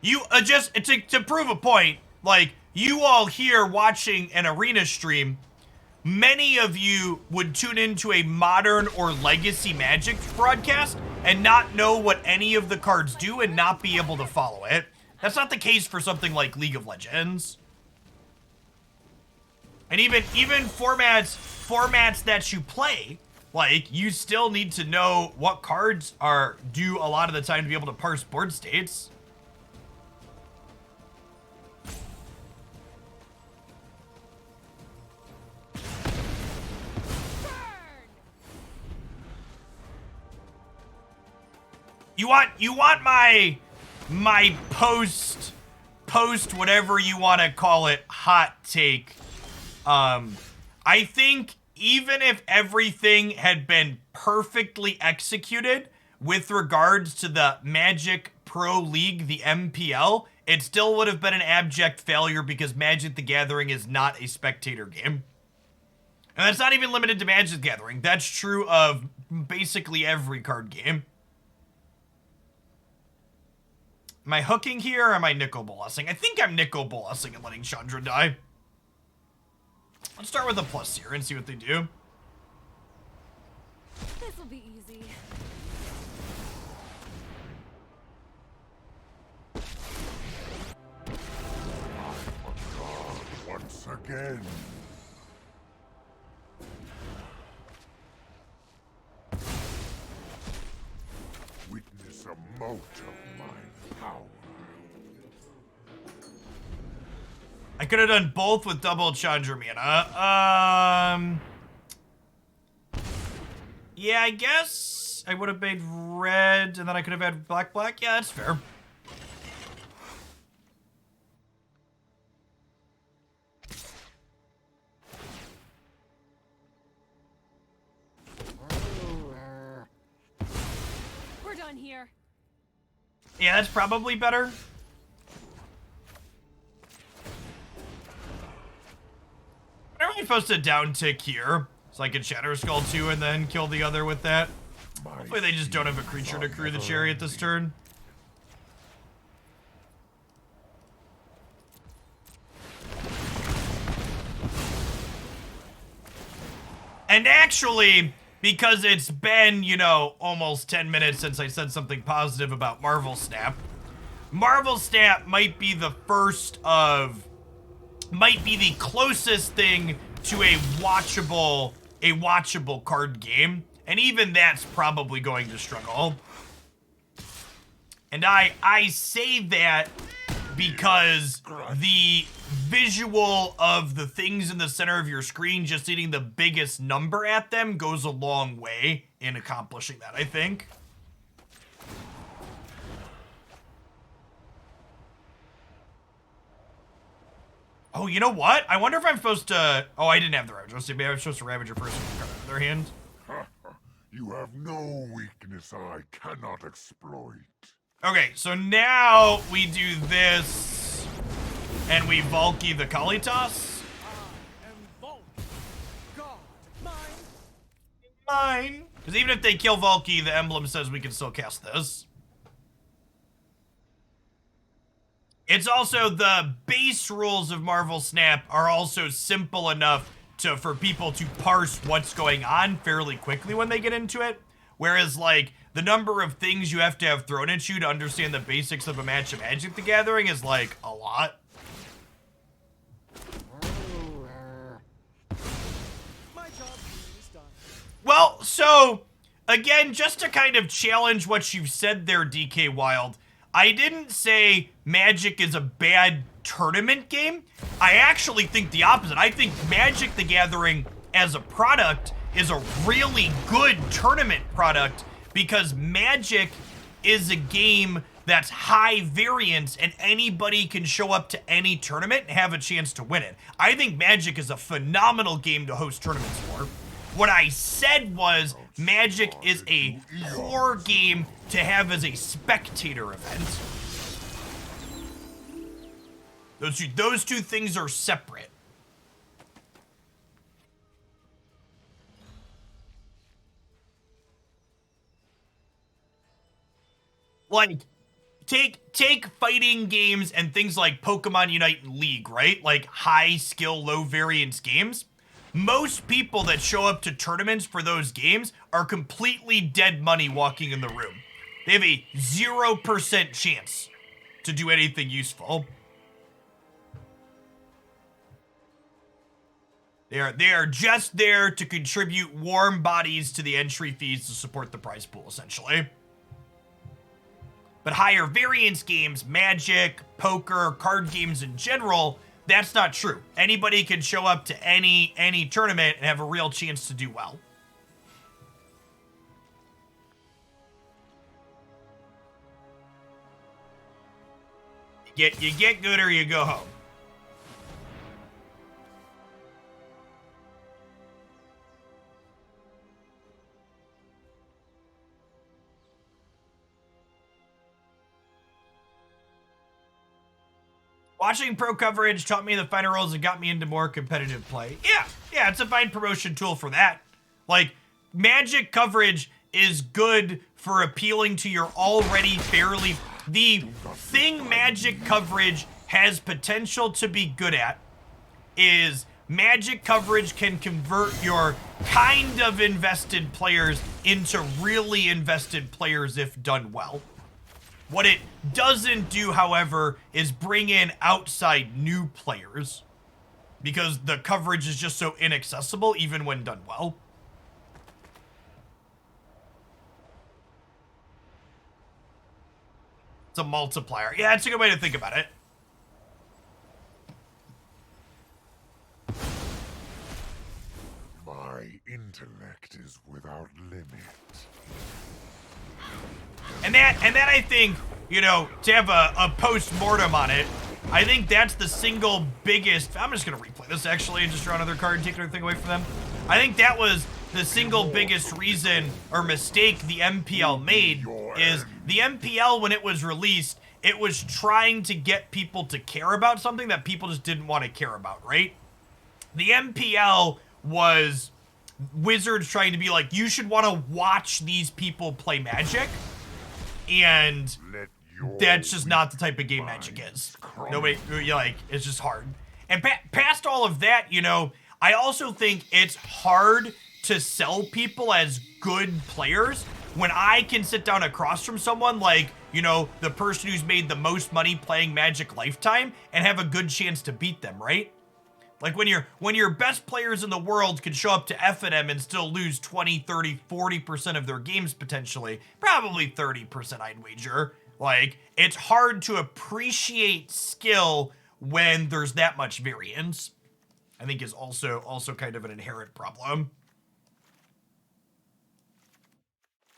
You just to prove a point, like you all here watching an arena stream, many of you would tune into a modern or legacy Magic broadcast and not know what any of the cards do and not be able to follow it. That's not the case for something like League of Legends. And even formats that you play, like, you still need to know what cards are due a lot of the time to be able to parse board states. You want my post whatever you want to call it hot take. I think even if everything had been perfectly executed with regards to the Magic Pro League, the MPL, it still would have been an abject failure because Magic the Gathering is not a spectator game. And that's not even limited to Magic the Gathering. That's true of basically every card game. Am I hooking here or am I Nicol Bolasing? I think I'm Nicol Bolasing and letting Chandra die. Let's start with a plus here and see what they do. This'll be easy. Once again. Witness a mote of my power. I could have done both with double Chandra mana. Yeah, I guess I would have made red and then I could have had black. Yeah, that's fair. We're done here. Yeah, that's probably better. Am I supposed to down tick here so I can Shatterskull 2 and then kill the other with that? Hopefully they just don't have a creature to crew the chariot this turn. And actually, because it's been, you know, almost 10 minutes since I said something positive about Marvel Snap, Marvel Snap might be the closest thing to a watchable card game. And even that's probably going to struggle. And I say that because the visual of the things in the center of your screen just hitting the biggest number at them goes a long way in accomplishing that, I think. Oh, you know what? I wonder if I'm supposed to... Oh, I didn't have the Ravager. Maybe I was supposed to Ravager first and card out of their hand. You have no weakness I cannot exploit. Okay, so now we do this, and we Valki the Kalitas. Mine. Because even if they kill Valki, the emblem says we can still cast this. It's also the base rules of Marvel Snap are also simple enough for people to parse what's going on fairly quickly when they get into it. Whereas, like, the number of things you have to have thrown at you to understand the basics of a match of Magic the Gathering is, like, a lot. Well, so, again, just to kind of challenge what you've said there, DK Wild, I didn't say Magic is a bad tournament game. I actually think the opposite. I think Magic the Gathering as a product is a really good tournament product because Magic is a game that's high variance and anybody can show up to any tournament and have a chance to win it. I think Magic is a phenomenal game to host tournaments for. What I said was Magic is a core game to have as a spectator event. Those two things are separate. Like, take fighting games and things like Pokemon Unite and League, right? Like high skill, low variance games. most people that show up to tournaments for those games are completely dead money walking in the room. They have a 0% chance to do anything useful. They are just there to contribute warm bodies to the entry fees to support the prize pool, essentially. But higher variance games, Magic, poker, card games in general, that's not true. Anybody can show up to any tournament and have a real chance to do well. You get good or you go home. Watching pro coverage taught me the finer roles and got me into more competitive play. Yeah, it's a fine promotion tool for that. Like, Magic coverage is good for appealing to your already fairly... The thing Magic coverage has potential to be good at is Magic coverage can convert your kind of invested players into really invested players if done well. What it doesn't do, however, is bring in outside new players because the coverage is just so inaccessible even when done well. It's a multiplier. Yeah, it's a good way to think about it. My intellect is without limit. And that I think, you know, to have a post-mortem on it, I think that's the single biggest... I'm just going to replay this, actually, and just draw another card and take another thing away from them. I think that was the single biggest reason or mistake the MPL made is the MPL, when it was released, it was trying to get people to care about something that people just didn't want to care about, right? The MPL was Wizards trying to be like, you should want to watch these people play Magic. And that's just not the type of game Magic is. Nobody, like, it's just hard. And past all of that, you know, I also think it's hard to sell people as good players when I can sit down across from someone like, you know, the person who's made the most money playing Magic lifetime and have a good chance to beat them, right? Like when your best players in the world could show up to F&M and still lose 20, 30, 40% of their games potentially, probably 30% I'd wager. Like, it's hard to appreciate skill when there's that much variance. I think is also kind of an inherent problem.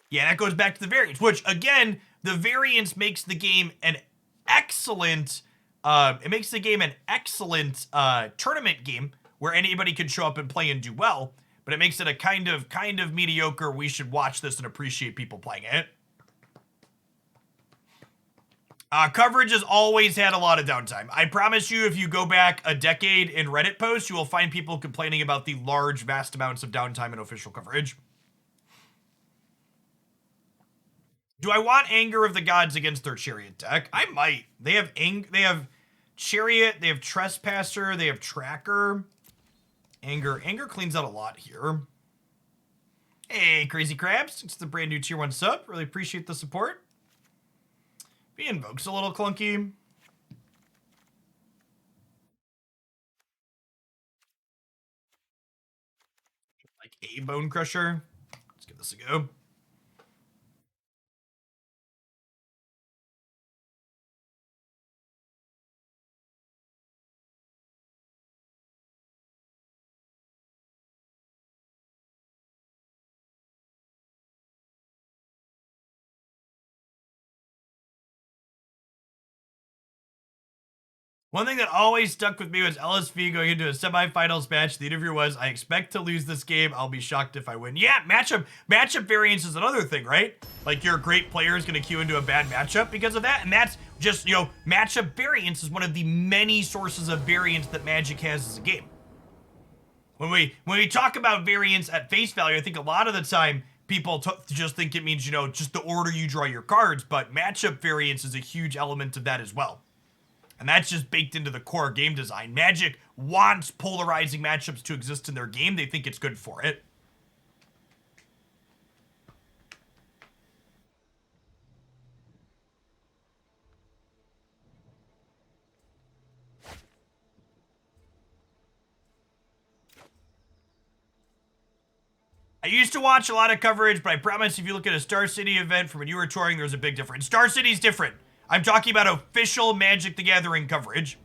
Yeah, that goes back to the variance, which again, the variance makes the game an excellent tournament game where anybody can show up and play and do well, but it makes it a kind of mediocre, we should watch this and appreciate people playing it. Coverage has always had a lot of downtime. I promise you, if you go back a decade in Reddit posts, you will find people complaining about the large, vast amounts of downtime in official coverage. Do I want Anger of the Gods against their Chariot deck? I might. They have Chariot, they have Trespasser, they have Tracker. Anger cleans out a lot here. Hey, Crazy Crabs. It's the brand new tier 1 sub. Really appreciate the support. The Invoke's a little clunky. Like a Bonecrusher. Let's give this a go. One thing that always stuck with me was LSV going into a semifinals match. The interview was, I expect to lose this game. I'll be shocked if I win. Yeah, matchup variance is another thing, right? Like, your great player is going to queue into a bad matchup because of that. And that's just, you know, matchup variance is one of the many sources of variance that Magic has as a game. When we talk about variance at face value, I think a lot of the time people just think it means, you know, just the order you draw your cards. But matchup variance is a huge element of that as well. And that's just baked into the core game design. Magic wants polarizing matchups to exist in their game. They think it's good for it. I used to watch a lot of coverage, but I promise if you look at a Star City event from when you were touring, there's a big difference. Star City's different. I'm talking about official Magic the Gathering coverage.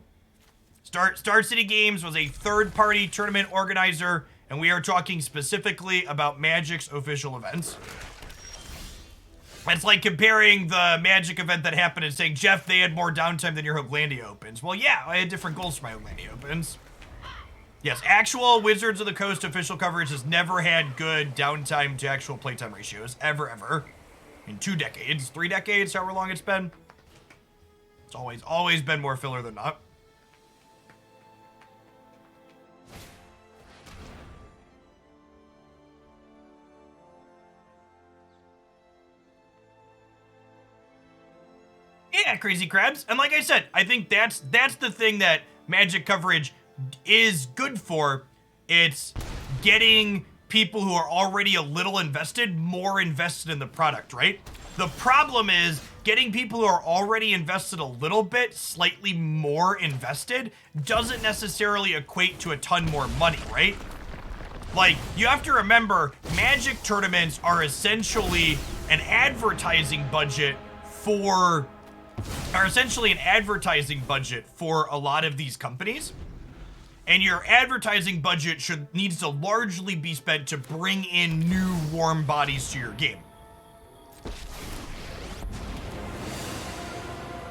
Star City Games was a third-party tournament organizer, and we are talking specifically about Magic's official events. It's like comparing the Magic event that happened and saying, Jeff, they had more downtime than your Hoaglandia Opens. Well, yeah, I had different goals for my Hoaglandia Opens. Yes, actual Wizards of the Coast official coverage has never had good downtime to actual playtime ratios, ever. In 2 decades, 3 decades, however long it's been. It's always been more filler than not. Yeah, Crazy Crabs. And like I said, I think that's the thing that Magic coverage is good for. It's getting people who are already a little invested more invested in the product, right? The problem is getting people who are already invested a little bit slightly more invested doesn't necessarily equate to a ton more money, right? Like, you have to remember, Magic tournaments are essentially an advertising budget for a lot of these companies. And your advertising budget needs to largely be spent to bring in new warm bodies to your game.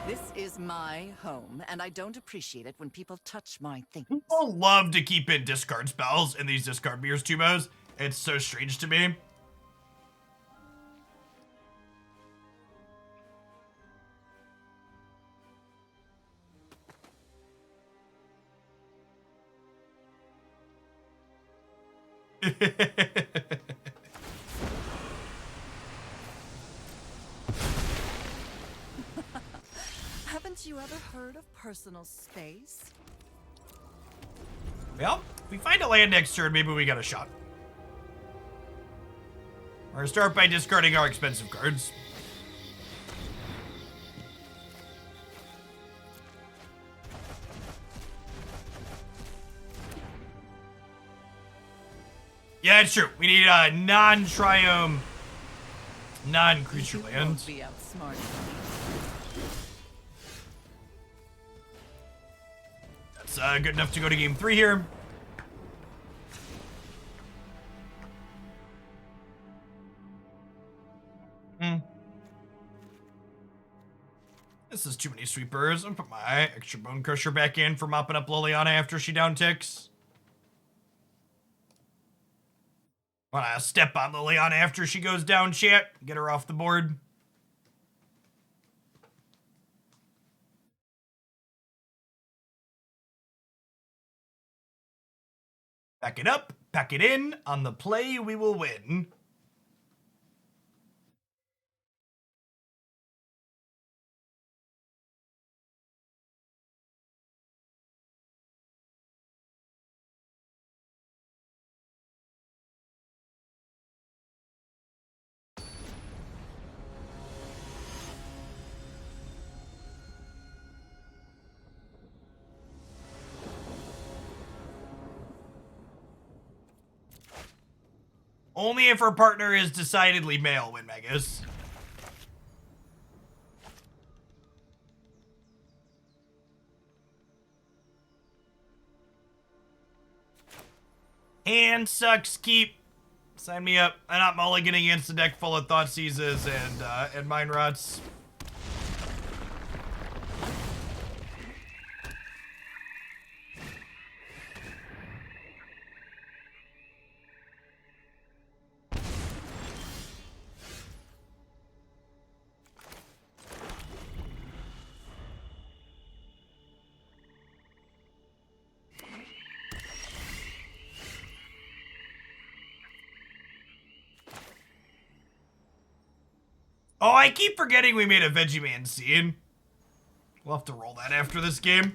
This is my home, and I don't appreciate it when people touch my things. People love to keep in discard spells in these discard mirrors tubos. It's so strange to me. Haven't you ever heard of personal space? Well, if we find a land next turn, maybe we got a shot. We're gonna start by discarding our expensive cards. Yeah, it's true. We need a non-triome, non-creature land. Won't be outsmarted. That's good enough to go to game 3 here. This is too many sweepers. I'll put my extra Bonecrusher back in for mopping up Liliana after she down ticks. Wanna step on Liliana after she goes down, chat? Get her off the board. Back it up, pack it in. On the play, we will win. Only if her partner is decidedly male, Winmegas. Hand sucks, keep. Sign me up. I'm not mulliganing against a deck full of Thoughtseizes and Mind Rots. Oh, I keep forgetting we made a Vegemite scene. We'll have to roll that after this game.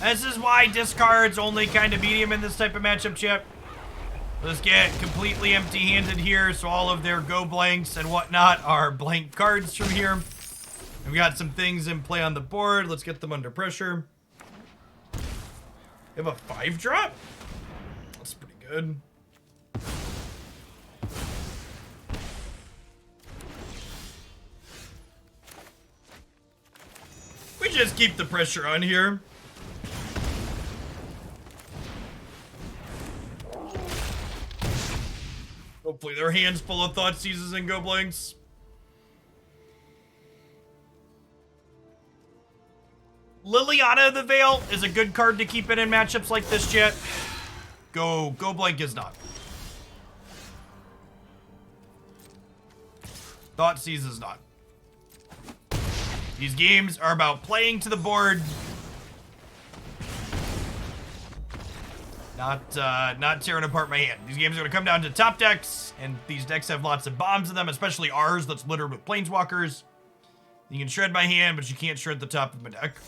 This is why discard's only kind of medium in this type of matchup, Chip. Let's get completely empty-handed here, so all of their go blanks and whatnot are blank cards from here. We've got some things in play on the board. Let's get them under pressure. We have a 5-drop? That's pretty good. We just keep the pressure on here. Hopefully their hands full of Thoughtseizes and go blanks. Liliana the Veil is a good card to keep it in matchups like this, Jet. Go blank is not. Thoughtseize is not. These games are about playing to the board. Not tearing apart my hand. These games are going to come down to top decks, and these decks have lots of bombs in them, especially ours that's littered with Planeswalkers. You can shred my hand, but you can't shred the top of my deck.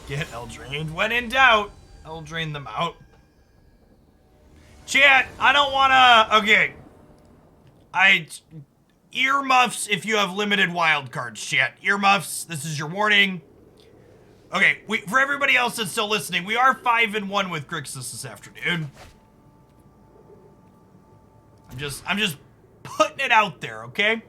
Get Eldrained. When in doubt, Eldrain them out. Chat, I don't want to... Okay. Earmuffs if you have limited wild cards, chat. Earmuffs, this is your warning. Okay, for everybody else that's still listening, we are 5-1 with Grixis this afternoon. I'm just putting it out there, okay?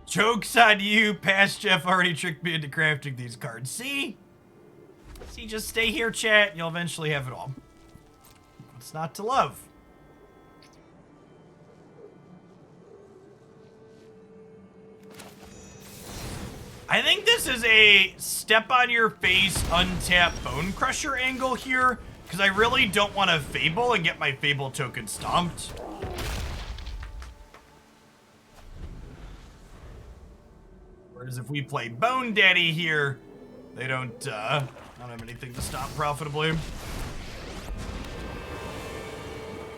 Joke's on you. Past Jeff already tricked me into crafting these cards. See? See, just stay here, chat. You'll eventually have it all. What's not to love? I think this is a step on your face, untap Bonecrusher angle here, because I really don't want to Fable and get my Fable token stomped. Whereas if we play Bone Daddy here, they don't have anything to stop profitably.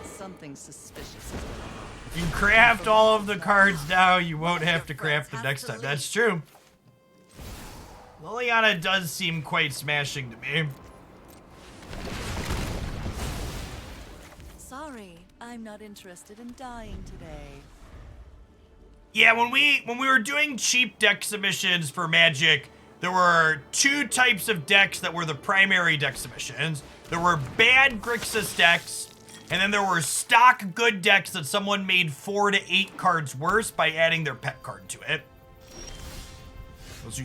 Something suspicious. If you craft all of the cards now, you won't have to craft them next time. That's true. Liliana does seem quite smashing to me. Sorry, I'm not interested in dying today. Yeah, when we were doing cheap deck submissions for Magic, there were two types of decks that were the primary deck submissions. There were bad Grixis decks, and then there were stock good decks that someone made 4 to 8 cards worse by adding their pet card to it.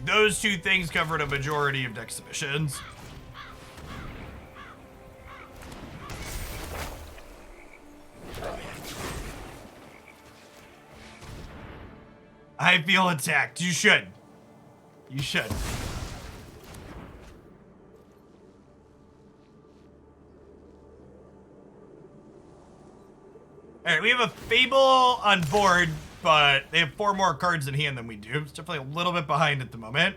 Those two things covered a majority of deck submissions. I feel attacked. You should. You should. Alright, we have a Fable on board, but they have 4 more cards in hand than we do. It's definitely a little bit behind at the moment.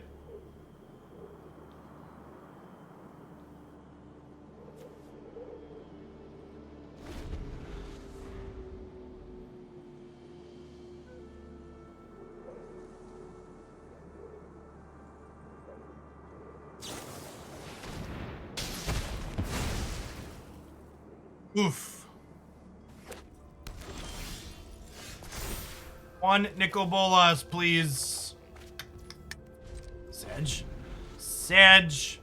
Oof. One Nicol Bolas, please. Sedge. Sedge.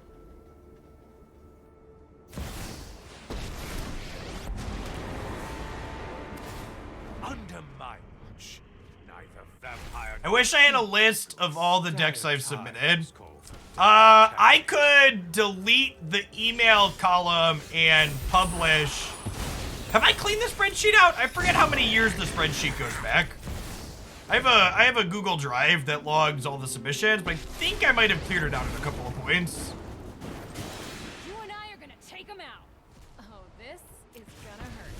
Under my watch, neither vampire. I wish I had a list of all the decks I've submitted. I could delete the email column and publish. Have I cleaned the spreadsheet out? I forget how many years the spreadsheet goes back. I have a Google Drive that logs all the submissions, but I think I might have cleared it out at a couple of points. You and I are gonna take them out. Oh, this is gonna hurt.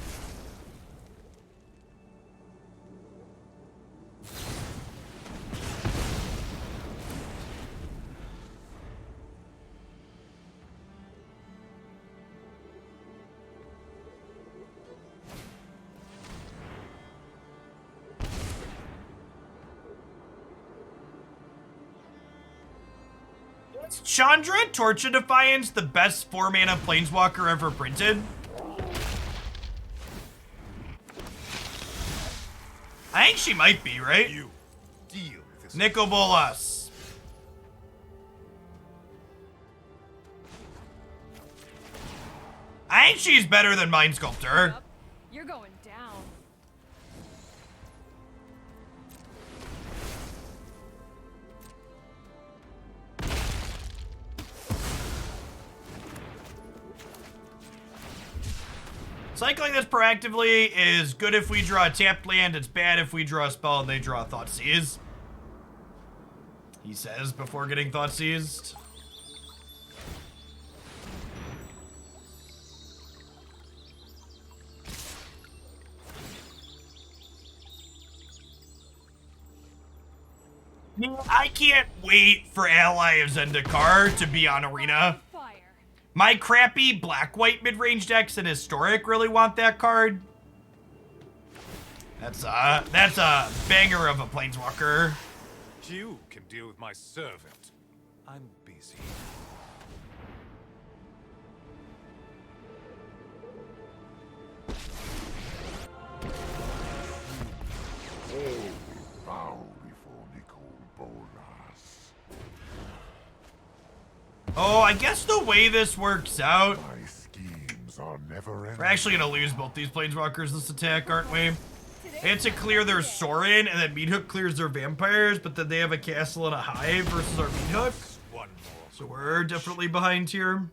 Is Chandra, Torch of Defiance, the best 4-mana Planeswalker ever printed? I think she might be, right? You deal with this. Nicol Bolas. I think she's better than Mind Sculptor. Up. You're going down. Cycling this proactively is good if we draw a tapped land, it's bad if we draw a spell and they draw a Thoughtseize. He says before getting Thoughtseized. I can't wait for Ally of Zendikar to be on Arena. Fire. My crappy black-white mid-range decks in Historic really want that card. That's a banger of a Planeswalker. You can deal with my servant. I'm busy. Bow before Nicol Bolas. Oh, I guess the way this works out, My schemes are never ending. we're actually gonna lose both these Planeswalkers this attack, aren't we? They have to clear their Sorin, and then Meathook clears their vampires, but then they have a castle and a hive versus our Meathook. One more. So we're definitely behind here.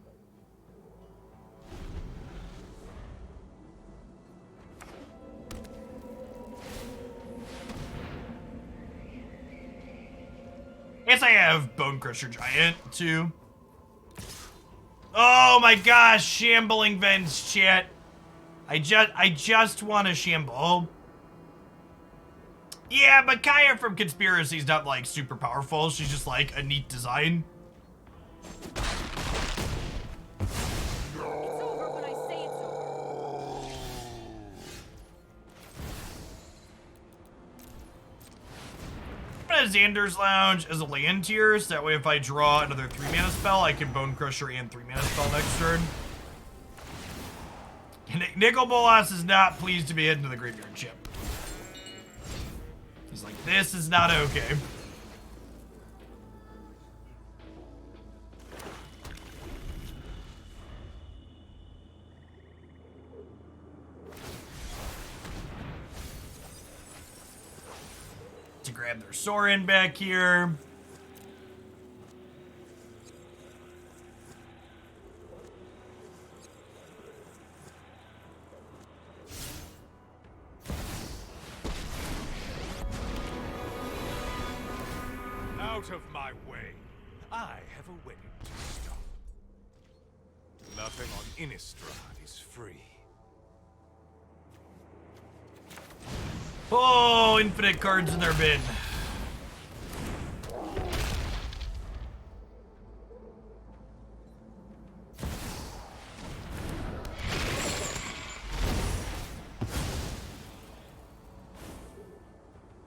Guess I have Bonecrusher Giant, too. Oh my gosh, Shambling Vents, chat. I just want to shamble. Yeah, but Kaya from Conspiracy's not, like, super powerful. She's just, like, a neat design. It's over when I say it's over. I'm gonna Xander's Lounge as a land tier, so that way if I draw another 3-mana spell, I can Bonecrusher and 3-mana spell next turn. Nicol Bolas is not pleased to be heading to the graveyard chip. He's like, this is not okay. To grab their Sorin back here. Out of my way. I have a wedding to stop. Nothing on Innistrad is free. Oh, infinite cards in their bin.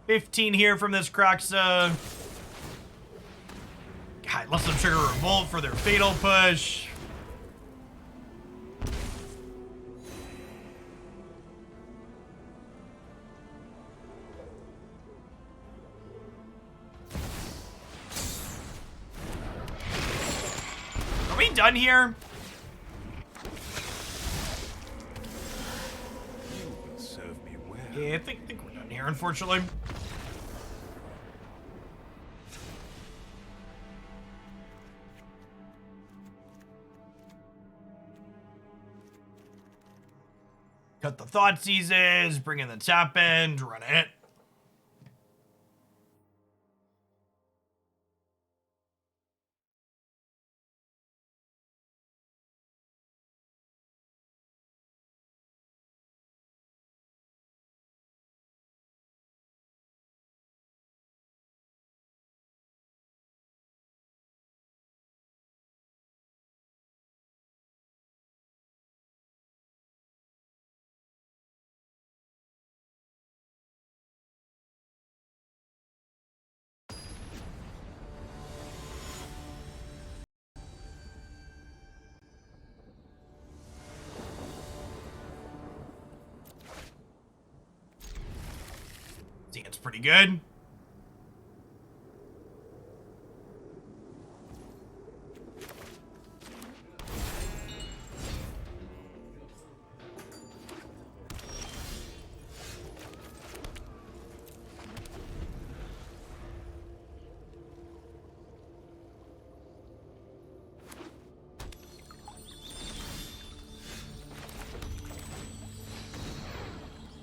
$15 here from this Croxa. God, let them trigger Revolt for their Fatal Push. done here? You will serve me well. Yeah, I think we're done here, unfortunately. Cut the Thoughtseizes, bring in the top end, run it. It's pretty good.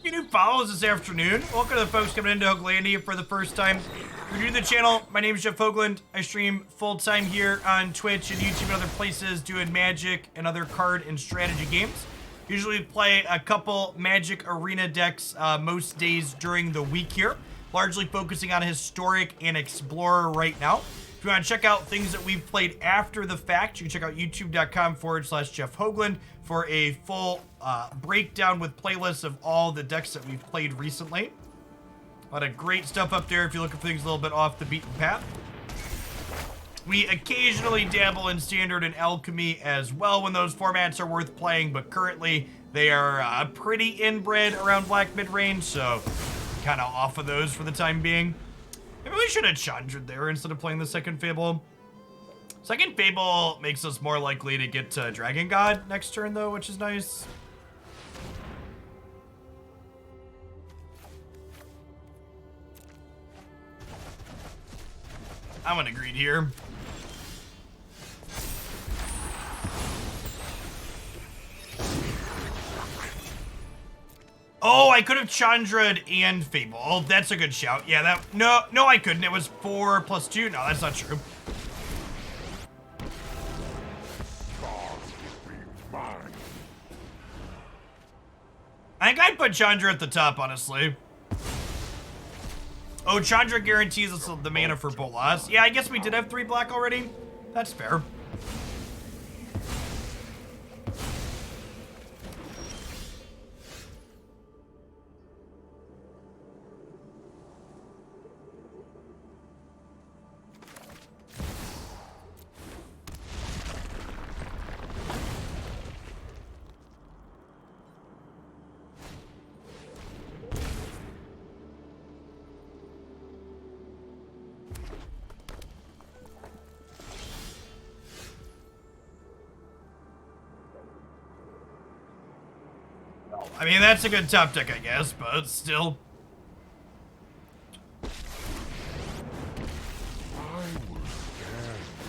New follows this afternoon. Welcome to the folks coming into Hoaglandia for the first time. If you're new to the channel, my name is Jeff Hoagland. I stream full-time here on Twitch and YouTube and other places doing Magic and other card and strategy games. Usually play a couple Magic Arena decks most days during the week here, largely focusing on Historic and Explorer right now. If you want to check out things that we've played after the fact, you can check out youtube.com/Jeff Hoagland for a full breakdown with playlists of all the decks that we've played recently. A lot of great stuff up there if you're looking for things a little bit off the beaten path. We occasionally dabble in Standard and Alchemy as well when those formats are worth playing, but currently they are pretty inbred around Black mid-range, so kind of off of those for the time being. Maybe we should have Chandra there instead of playing the second Fable. Second Fable makes us more likely to get to Dragon God next turn, though, which is nice. I'm gonna greed here. Oh, I could have Chandra'd and Fable. Oh, that's a good shout. Yeah, that... No, I couldn't. It was 4+2. No, that's not true. I think I'd put Chandra at the top, honestly. Oh, Chandra guarantees us the mana for Bolas. Yeah, I guess we did have 3 black already. That's fair. I mean, that's a good top deck, I guess, but still.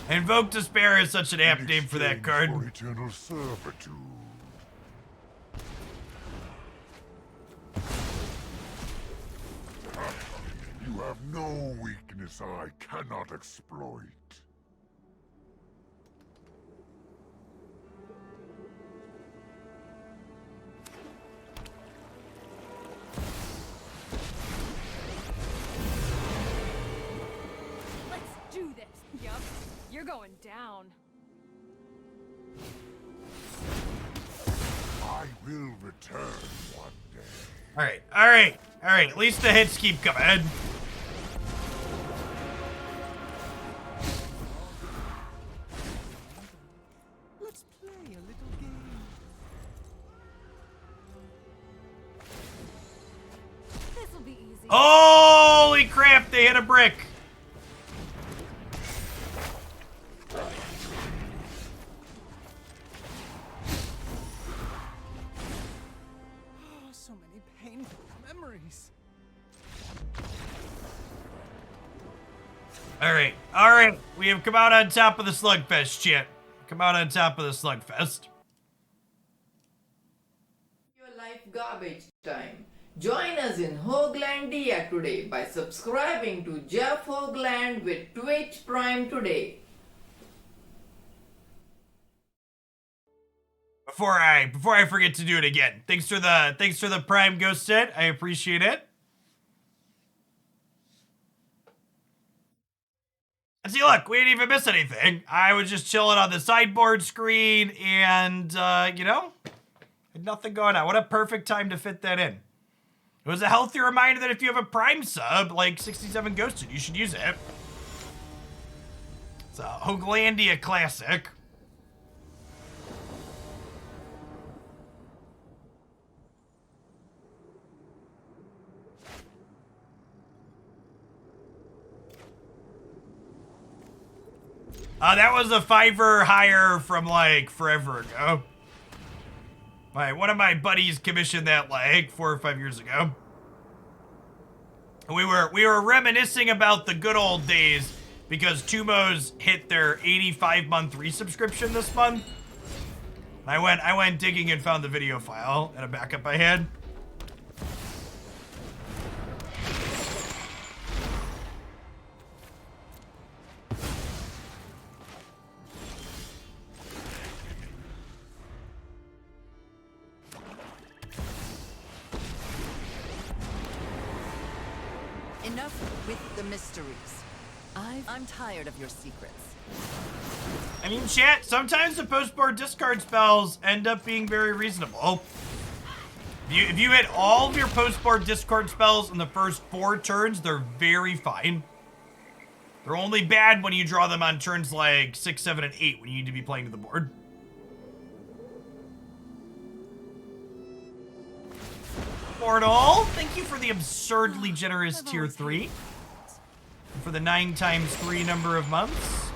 Invoke Despair is such an apt name for that card. For eternal servitude. You have no weakness I cannot exploit. You're going down. I will return one day. All right. At least the hits keep coming. Let's play a little game. This'll be easy. Holy crap, they hit a brick. So many painful memories. All right. We have come out on top of the slugfest, chat. Come out on top of the slugfest. Your life garbage time. Join us in Hoaglandia today by subscribing to Jeff Hoagland with Twitch Prime today. Before I forget to do it again, thanks for the Prime Ghost set. I appreciate it. And see, look, we didn't even miss anything. I was just chilling on the sideboard screen and, you know, had nothing going on. What a perfect time to fit that in. It was a healthy reminder that if you have a Prime sub, like 67 Ghosted, you should use it. It's a Hoaglandia classic. That was a $5 higher from like forever ago. One of my buddies commissioned that like 4 or 5 years ago. We were reminiscing about the good old days because Tumos hit their 85-month resubscription this month. I went digging and found the video file and a backup I had. Enough with the mysteries. I'm tired of your secrets. I mean, chat, sometimes the post-board discard spells end up being very reasonable. If you hit all of your post-board discard spells in the first 4 turns, they're very fine. They're only bad when you draw them on turns like 6, 7, and 8 when you need to be playing to the board. Portal, thank you for the absurdly generous tier 3. And for the 9 times 3 number of months.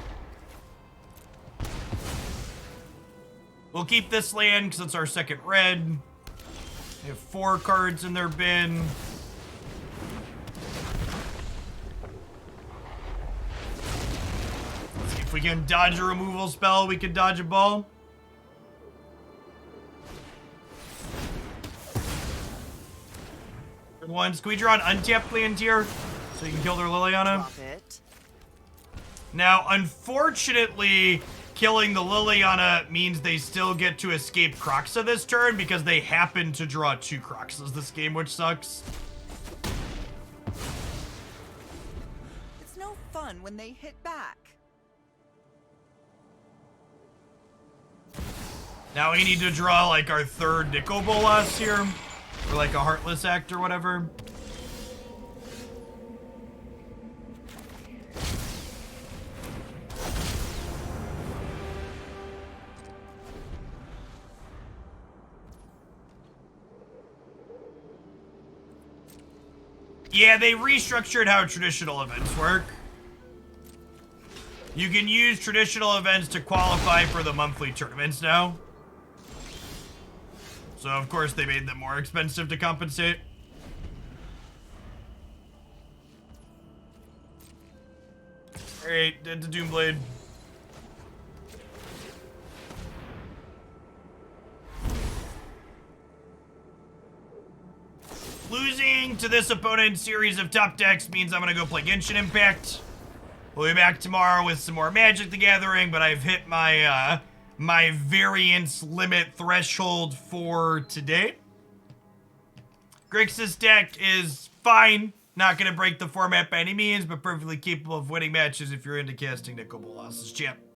We'll keep this land because it's our second red. They have 4 cards in their bin. Let's see if we can dodge a removal spell, we can dodge a ball. Ones. Can we draw an untapped land here so you can kill their Liliana? Drop it. Now, unfortunately, killing the Liliana means they still get to escape Croxa this turn because they happen to draw 2 Croxas this game, which sucks. It's no fun when they hit back. Now we need to draw like our 3rd Nicol Bolas here. Or like a Heartless Act or whatever. Yeah, they restructured how traditional events work. You can use traditional events to qualify for the monthly tournaments now. So, of course, they made them more expensive to compensate. Alright, dead to Doomblade. Losing to this opponent's series of top decks means I'm going to go play Genshin Impact. We'll be back tomorrow with some more Magic the Gathering, but I've hit my, my variance limit threshold for today. Grixis deck is fine. Not going to break the format by any means, but perfectly capable of winning matches if you're into casting Nicol Bolas' champ.